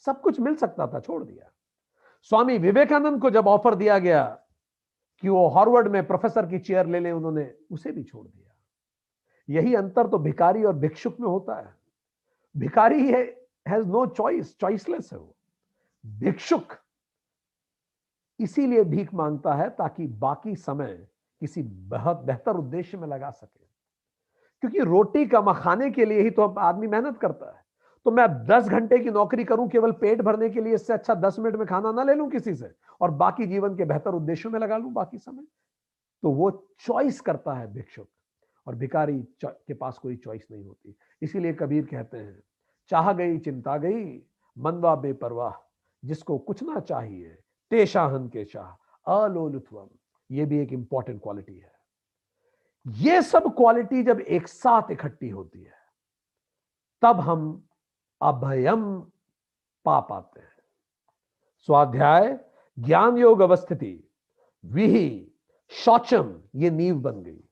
सब कुछ मिल सकता था, छोड़ दिया। स्वामी विवेकानंद को जब ऑफर दिया गया कि वो हार्वर्ड में प्रोफेसर की चेयर ले लें, उन्होंने उसे भी छोड़ दिया। यही अंतर तो भिखारी और भिक्षुक में होता है। भिखारी हैज नो चॉइस, चॉइसलेस है वो। भिक्षुक इसीलिए भीख मांगता है ताकि बाकी समय किसी बहुत बेहतर उद्देश्य में लगा सके। क्योंकि रोटी कमा खाने के लिए ही तो आदमी मेहनत करता है। तो मैं 10 घंटे की नौकरी करूं केवल पेट भरने के लिए, इससे अच्छा 10 मिनट में खाना ना ले लूं किसी से, और बाकी जीवन के बेहतर उद्देश्यों में लगा लूं बाकी समय। तो वो चॉइस करता है भिक्षुक, और भिखारी के पास कोई चॉइस नहीं होती। इसीलिए कबीर कहते हैं, चाह गई चिंता गई, मनवा बेपरवाह, जिसको कुछ ना चाहिए ते शाहन के चाह अलोलुत्वम। ये भी एक इंपॉर्टेंट क्वालिटी है। ये सब क्वालिटी जब एक साथ इकट्ठी होती है, तब हम अभयम पा पाते हैं। स्वाध्याय, ज्ञान योग अवस्थिति, विहि, शौचम, ये नींव बन गई।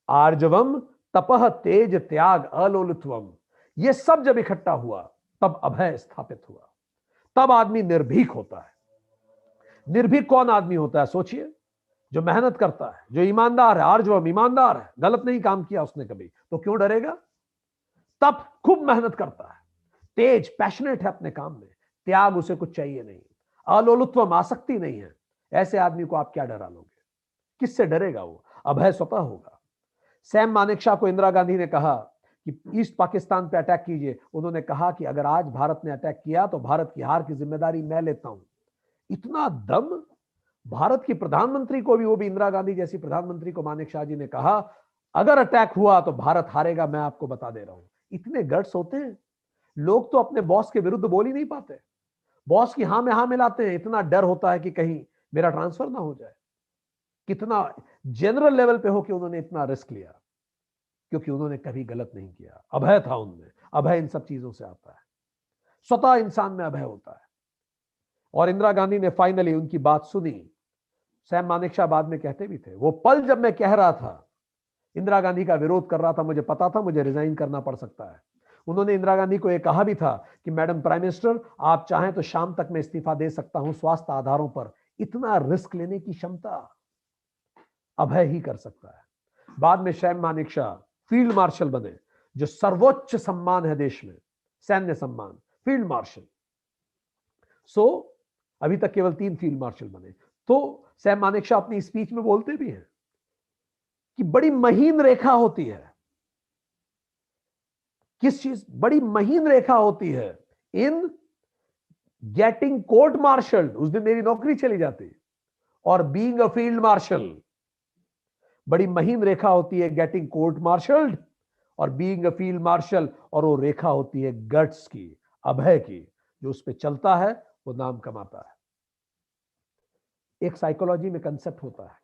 आर्जवम, तपह, तेज, त्याग, अलोलुत्वम, ये सब जब इकट्ठा हुआ तब अभय स्थापित हुआ। तब आदमी निर्भीक होता है। निर्भीक कौन आदमी होता है? सोचिए, जो मेहनत करता है, जो ईमानदार है। आर्जवम, ईमानदार है, गलत नहीं काम किया उसने कभी, तो क्यों डरेगा? तब खूब मेहनत करता है। तेज, पैशनेट है अपने काम में। त्याग, उसे कुछ चाहिए नहीं। अलोलुत्वम, आसक्ति नहीं है। ऐसे आदमी को आप क्या डरा लोगे? किससे डरेगा वो? अभय स्वतः होगा। सैम मानेकशॉ को इंदिरा गांधी ने कहा कि ईस्ट पाकिस्तान पे अटैक कीजिए। उन्होंने कहा कि अगर आज भारत ने अटैक किया तो भारत की हार की जिम्मेदारी मैं लेता हूं। इतना दम! भारत की प्रधानमंत्री को भी, वो भी इंदिरा गांधी जैसी प्रधानमंत्री को, मानेकशॉ जी ने कहा अगर अटैक हुआ तो भारत हारेगा, मैं आपको बता दे रहा हूं। इतने गट्स होते हैं। लोग तो अपने बॉस के विरुद्ध बोल ही नहीं पाते, बॉस की हां में हां मिलाते हैं। इतना डर होता है कि कहीं मेरा ट्रांसफर ना हो जाए। कितना जनरल लेवल पे हो कि उन्होंने इतना रिस्क लिया। क्योंकि उन्होंने कभी गलत नहीं किया, अभय था उनमें। अभय इन सब चीजों से आता है, स्वतः इंसान में अभय होता है। और इंदिरा गांधी ने फाइनली उनकी बात सुनी। सैम मानेकशॉ बाद में कहते भी थे, वो पल जब मैं कह रहा था, इंदिरा गांधी का विरोध कर रहा था, मुझे पता था मुझे रिजाइन करना पड़ सकता है। उन्होंने इंदिरा गांधी को यह कहा भी था कि मैडम प्राइम मिनिस्टर, आप चाहें तो शाम तक मैं इस्तीफा दे सकता हूं, स्वास्थ्य आधारों पर इतना रिस्क लेने की क्षमता अभय ही कर सकता है। बाद में सैम मानेकशॉ फील्ड मार्शल बने, जो सर्वोच्च सम्मान है देश में, सैन्य सम्मान, फील्ड मार्शल। अभी तक केवल 3 फील्ड मार्शल बने। तो सैम मानेकशॉ अपनी स्पीच में बोलते भी हैं कि बड़ी महीन रेखा होती है। किस चीज? बड़ी महीन रेखा होती है इन गेटिंग कोर्ट मार्शल, उस दिन मेरी नौकरी चली जाती, और बीइंग अ फील्ड मार्शल। बड़ी महीन रेखा होती है गेटिंग कोर्ट मार्शल्ड और बीइंग अ फील्ड मार्शल, और वो रेखा होती है गट्स की, अभय की। जो उस पर चलता है वो नाम कमाता है। एक साइकोलॉजी में कंसेप्ट होता है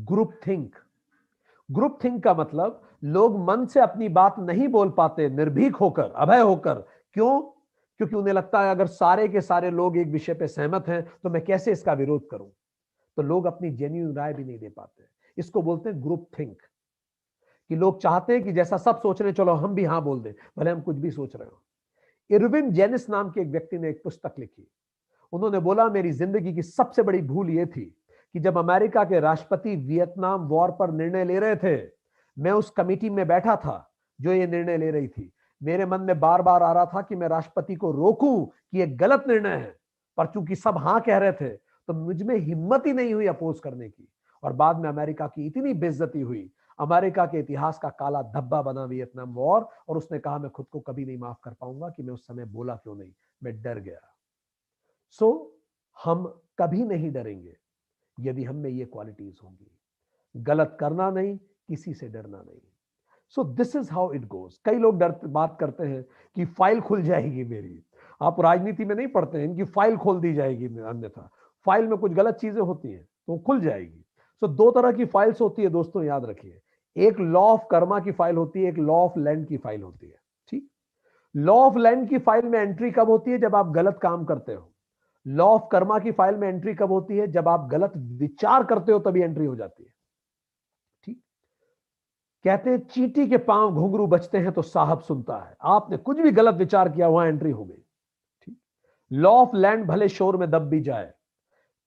ग्रुप थिंक। ग्रुप थिंक का मतलब, लोग मन से अपनी बात नहीं बोल पाते निर्भीक होकर, अभय होकर। क्यों? क्योंकि उन्हें लगता है अगर सारे के सारे लोग एक विषय पे सहमत हैं तो मैं कैसे इसका विरोध करूं। तो लोग अपनी जेन्युइन राय भी नहीं दे पाते। इसको बोलते हैं ग्रुप थिंक, कि लोग चाहते हैं कि जैसा सब सोच रहे हैं चलो हम भी हां बोल दें, भले हम कुछ भी सोच रहे हो। इरविन जेनिस नाम के एक व्यक्ति ने एक पुस्तक लिखी। उन्होंने बोला, मेरी जिंदगी की सबसे बड़ी भूल यह थी कि जब अमेरिका के राष्ट्रपति वियतनाम वॉर पर निर्णय ले रहे थे, मैं उस कमेटी में बैठा था जो ये निर्णय ले रही थी। मेरे मन में बार बार आ रहा था कि मैं राष्ट्रपति को रोकूं कि यह गलत निर्णय है, पर चूंकि सब हां कह रहे थे तो मुझ में हिम्मत ही नहीं हुई अपोज करने की। और बाद में अमेरिका की इतनी बेइज्जती हुई, अमेरिका के इतिहास का काला धब्बा बना वियतनाम वॉर, और उसने कहा मैं खुद को कभी नहीं माफ कर पाऊंगा कि मैं उस समय बोला क्यों नहीं, मैं डर गया। हम कभी नहीं डरेंगे यदि हम में ये क्वालिटीज होंगी। गलत करना नहीं, किसी से डरना नहीं। This is how it goes. कई लोग बात करते हैं कि फाइल खुल जाएगी मेरी। आप राजनीति में नहीं पढ़ते हैं इनकी फाइल खोल दी जाएगी, अन्यथा फाइल में कुछ गलत चीजें होती हैं तो खुल जाएगी। 2 तरह की फाइल्स होती है दोस्तों, याद रखिए। एक लॉ ऑफ कर्मा की फाइल होती है, एक लॉ ऑफ लैंड की फाइल होती है। ठीक, लॉ ऑफ लैंड की फाइल में एंट्री कब होती है? जब आप गलत काम करते हो। लॉ ऑफ कर्मा की फाइल में एंट्री कब होती है? जब आप गलत विचार करते हो तभी एंट्री हो जाती है। ठीक, कहते हैं चींटी के पांव घुंघरू बजते हैं तो साहब सुनता है। आपने कुछ भी गलत विचार किया, वहां एंट्री हो गई। ठीक, लॉ ऑफ लैंड भले शोर में दब भी जाए,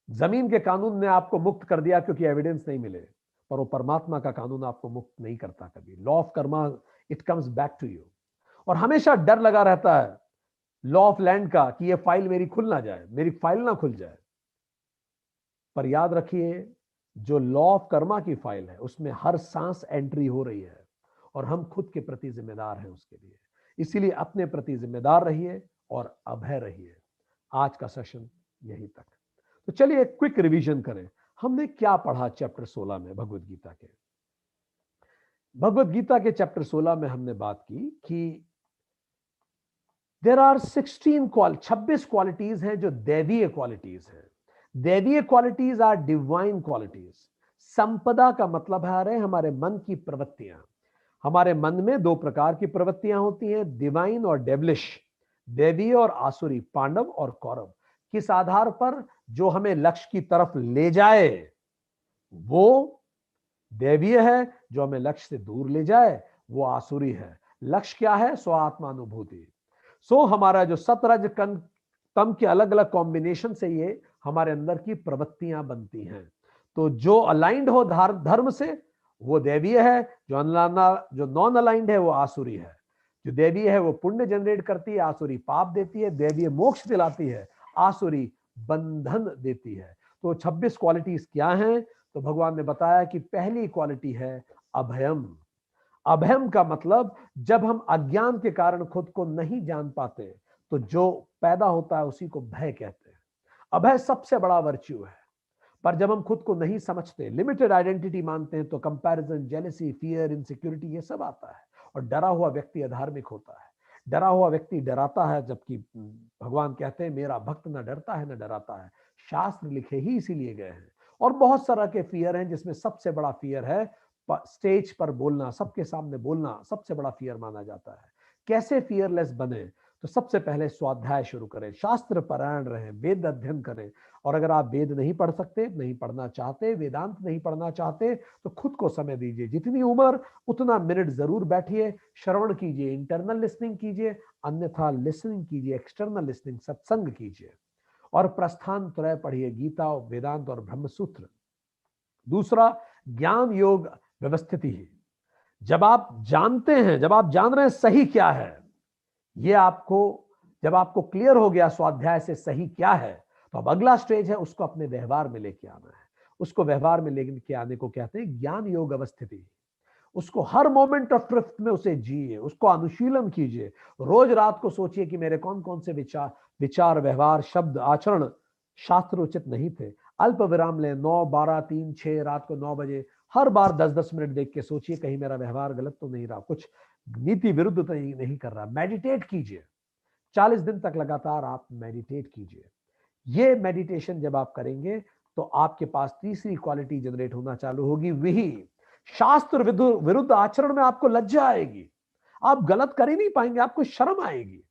जमीन के कानून ने आपको मुक्त कर दिया क्योंकि एविडेंस नहीं मिले, पर वो परमात्मा का कानून आपको मुक्त नहीं करता कभी। Law of karma, it comes back to you. और हमेशा डर लगा रहता है लॉ ऑफ लैंड का कि ये फाइल मेरी खुल ना जाए, मेरी फाइल ना खुल जाए। पर याद रखिए, जो लॉ ऑफ कर्मा की फाइल है उसमें हर सांस एंट्री हो रही है, और हम खुद के प्रति जिम्मेदार हैं उसके लिए। इसीलिए अपने प्रति जिम्मेदार रहिए और अभय रहिए। आज का सेशन यहीं तक। तो चलिए एक क्विक रिवीजन करें। हमने क्या पढ़ा चैप्टर 16 में भगवत गीता के? भगवत गीता के चैप्टर 16 में हमने बात की कि देयर आर 26 क्वालिटीज हैं जो दैवीय क्वालिटीज हैं। दैवीय क्वालिटीज आर डिवाइन क्वालिटीज। संपदा का मतलब है हमारे मन की प्रवृत्तियां। हमारे मन में 2 प्रकार की प्रवृत्तियां होती हैं, डिवाइन और डेवलिश, दैवीय और आसुरी, पांडव और कौरव। किस आधार पर? जो हमें लक्ष्य की तरफ ले जाए वो दैवीय है, जो हमें लक्ष्य से दूर ले जाए वो आसुरी है। लक्ष्य क्या है? स्व आत्मानुभूति। हमारा जो सतरज तम के अलग अलग कॉम्बिनेशन से ये हमारे अंदर की प्रवृत्तियां बनती हैं। तो जो अलाइंड हो धर्म से वो दैवीय है, जो नॉन अलाइंड है वो आसुरी है। जो दैवीय है वो पुण्य जनरेट करती है, आसुरी पाप देती है। दैवीय मोक्ष दिलाती है, आसुरी बंधन देती है। तो 26 क्वालिटीज क्या हैं? तो भगवान ने बताया कि पहली क्वालिटी है अभयम। अभयम का मतलब, जब हम अज्ञान के कारण खुद को नहीं जान पाते तो जो पैदा होता है उसी को भय कहते हैं। अभय सबसे बड़ा वर्च्यू है। पर जब हम खुद को नहीं समझते, लिमिटेड आइडेंटिटी मानते हैं, तो कंपैरिजन, जेलसी, फियर, इनसिक्योरिटी ये सब आता है। और डरा हुआ व्यक्ति अधार्मिक होता है। डरा हुआ व्यक्ति डराता है, जबकि भगवान कहते हैं मेरा भक्त न डरता है न डराता है। शास्त्र लिखे ही इसीलिए गए हैं। और बहुत सारा के फियर हैं, जिसमें सबसे बड़ा फियर है स्टेज पर बोलना, सबके सामने बोलना सबसे बड़ा फियर माना जाता है। कैसे फियरलेस बने? तो सबसे पहले स्वाध्याय शुरू करें, शास्त्र पारायण रहें, वेद अध्ययन करें। और अगर आप वेद नहीं पढ़ सकते, नहीं पढ़ना चाहते, वेदांत नहीं पढ़ना चाहते, तो खुद को समय दीजिए। जितनी उम्र उतना मिनट जरूर बैठिए, श्रवण कीजिए, इंटरनल लिसनिंग कीजिए, अन्यथा लिसनिंग कीजिए, एक्सटर्नल लिसनिंग, सत्संग कीजिए। और प्रस्थान त्रय पढ़िए, गीता, वेदांत और ब्रह्मसूत्र। दूसरा, ज्ञान योग व्यवस्थिति है। जब आप जानते हैं, जब आप जान रहे हैं सही क्या है, ये आपको, जब आपको क्लियर हो गया स्वाध्याय से सही क्या है, तो अब अगला स्टेज है उसको अपने व्यवहार में लेके आना है। उसको व्यवहार में लेके आने को कहते हैं ज्ञान योग अवस्थिति। उसको हर मोमेंट ऑफ ट्रुथ में उसे जिए, उसको अनुशीलन कीजिए। रोज रात को सोचिए कि मेरे कौन कौन से विचार, व्यवहार, शब्द, आचरण शास्त्र उचित नहीं थे। अल्प विराम लें, 9, 12, 3, 6, रात को 9 बजे हर बार 10-10 मिनट देख के सोचिए कहीं मेरा व्यवहार गलत तो नहीं रहा, कुछ नीति विरुद्ध तो नहीं कर रहा। मेडिटेट कीजिए, 40 दिन तक लगातार आप मेडिटेट कीजिए। ये मेडिटेशन जब आप करेंगे तो आपके पास तीसरी क्वालिटी जनरेट होना चालू होगी, वही शास्त्र विरुद्ध आचरण में आपको लज्जा आएगी। आप गलत कर ही नहीं पाएंगे, आपको शर्म आएगी।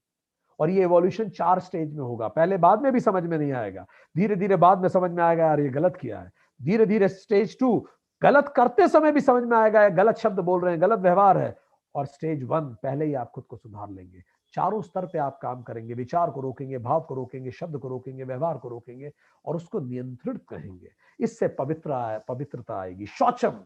और ये एवोल्यूशन 4 स्टेज में होगा। पहले बाद में भी समझ में नहीं आएगा, धीरे धीरे बाद में समझ में आएगा यार ये गलत किया है। धीरे धीरे स्टेज 2, गलत करते समय भी समझ में आएगा गलत शब्द बोल रहे हैं, गलत व्यवहार है। और स्टेज 1, पहले ही आप खुद को सुधार लेंगे। चारों स्तर पे आप काम करेंगे, विचार को रोकेंगे, भाव को रोकेंगे, शब्द को रोकेंगे, व्यवहार को रोकेंगे और उसको नियंत्रित करेंगे। इससे पवित्रता आएगी। शौचम,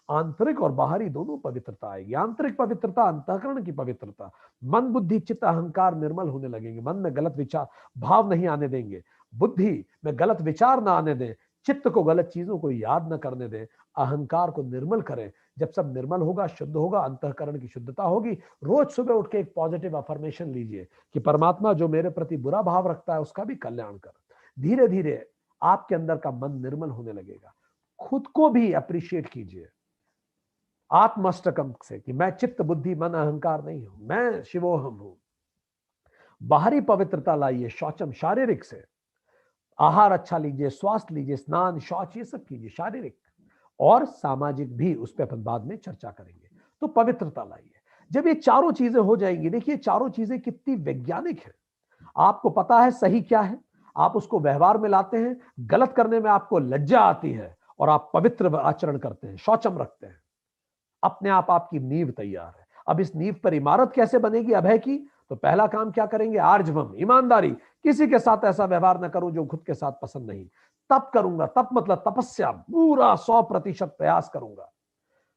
आंतरिक और बाहरी दोनों पवित्रता आएगी। आंतरिक पवित्रता, अंतःकरण की पवित्रता। मन, बुद्धि, चित्त, अहंकार निर्मल होने लगेंगे। मन में गलत विचार, भाव नहीं आने देंगे। बुद्धि में गलत विचार ना आने दें। चित्त को गलत चीजों को याद न करने दें। अहंकार को निर्मल करें। जब सब निर्मल होगा, शुद्ध होगा, अंतःकरण की शुद्धता होगी। रोज सुबह उठ के एक पॉजिटिव अफर्मेशन लीजिए कि परमात्मा जो मेरे प्रति बुरा भाव रखता है उसका भी कल्याण कर। धीरे धीरे आपके अंदर का मन निर्मल होने लगेगा। खुद को भी अप्रिशिएट कीजिए आत्मष्टकम से कि मैं चित्त, बुद्धि, मन, अहंकार नहीं हूं, मैं शिवोहम हूं। बाहरी पवित्रता लाइए, शौचम, शारीरिक से। आहार अच्छा लीजिए, स्वास्थ्य लीजिए, स्नान, शौच, ये सब कीजिए शारीरिक। और सामाजिक भी, उस पर अपन बाद में चर्चा करेंगे। तो पवित्रता लाइए। जब ये चारों चीजें हो जाएंगी, देखिए चारों चीजें कितनी वैज्ञानिक है। आपको पता है सही क्या है, आप उसको व्यवहार में लाते हैं, गलत करने में आपको लज्जा आती है और आप पवित्र आचरण करते हैं, शौचम रखते हैं। अपने आप आपकी नींव तैयार है। अब इस नींव पर इमारत कैसे बनेगी अभय की? तो पहला काम क्या करेंगे? आर्जवम, ईमानदारी। किसी के साथ ऐसा व्यवहार ना करूं जो खुद के साथ पसंद नहीं। तप करूंगा, तप मतलब तपस्या, पूरा 100% प्रयास करूंगा।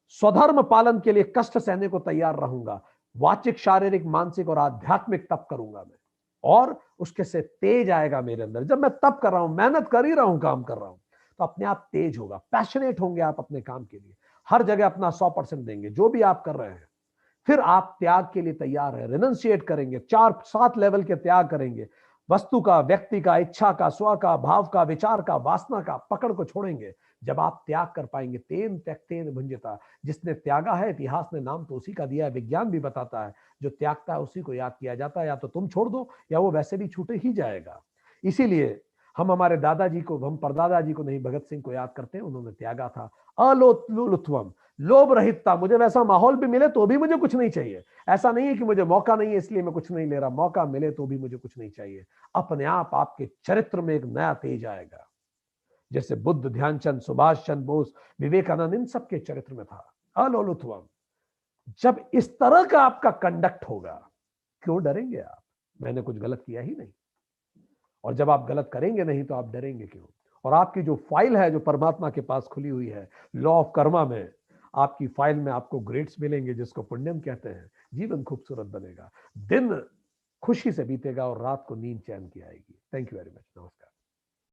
स्वधर्म पालन के लिए कष्ट सहने को तैयार रहूंगा। वाचिक, शारीरिक, मानसिक और आध्यात्मिक तप करूंगा मैं। और उसके से तेज आएगा मेरे अंदर। जब मैं तप कर रहा हूं, मेहनत कर ही रहा हूं, काम कर रहा हूं, तो अपने आप तेज होगा। पैशनेट होंगे आप अपने काम के लिए, हर जगह अपना 100% देंगे जो भी आप कर रहे हैं। फिर आप त्याग के लिए तैयार है, रिनंसिएट करेंगे, 4-7 लेवल के त्याग करेंगे। वस्तु का, व्यक्ति का, इच्छा का, स्व का, भाव का, विचार का, वासना का, पकड़ को छोड़ेंगे। जब आप त्याग कर पाएंगे, तेन त्यक्तेन भुंजता, जिसने त्यागा है, इतिहास ने नाम तो उसी का दिया है, विज्ञान भी बताता है, जो त्यागता है उसी को याद किया जाता है। या तो तुम छोड़ दो या वो वैसे भी छूट ही जाएगा। इसीलिए हम हमारे दादाजी को, हम परदादा जी को नहीं, भगत सिंह को याद करते हैं। उन्होंने त्यागा था। अलोलुत्वम, लोभ रहितता। मुझे वैसा माहौल भी मिले तो भी मुझे कुछ नहीं चाहिए। ऐसा नहीं है कि मुझे मौका नहीं है इसलिए मैं कुछ नहीं ले रहा, मौका मिले तो भी मुझे कुछ नहीं चाहिए। अपने आप आपके चरित्र में एक नया तेज आएगा। जैसे बुद्ध, ध्यानचंद, सुभाष चंद्र बोस, विवेकानंद, इन सबके चरित्र में था अलोलुत्वम। जब इस तरह का आपका कंडक्ट होगा, क्यों डरेंगे आप? मैंने कुछ गलत किया ही नहीं। और जब आप गलत करेंगे नहीं तो आप डरेंगे क्यों? और आपकी जो फाइल है, जो परमात्मा के पास खुली हुई है, लॉ ऑफ कर्मा में, आपकी फाइल में आपको ग्रेड्स मिलेंगे, जिसको पुण्यम कहते हैं। जीवन खूबसूरत बनेगा, दिन खुशी से बीतेगा और रात को नींद चैन की आएगी। Thank you very much. नमस्कार।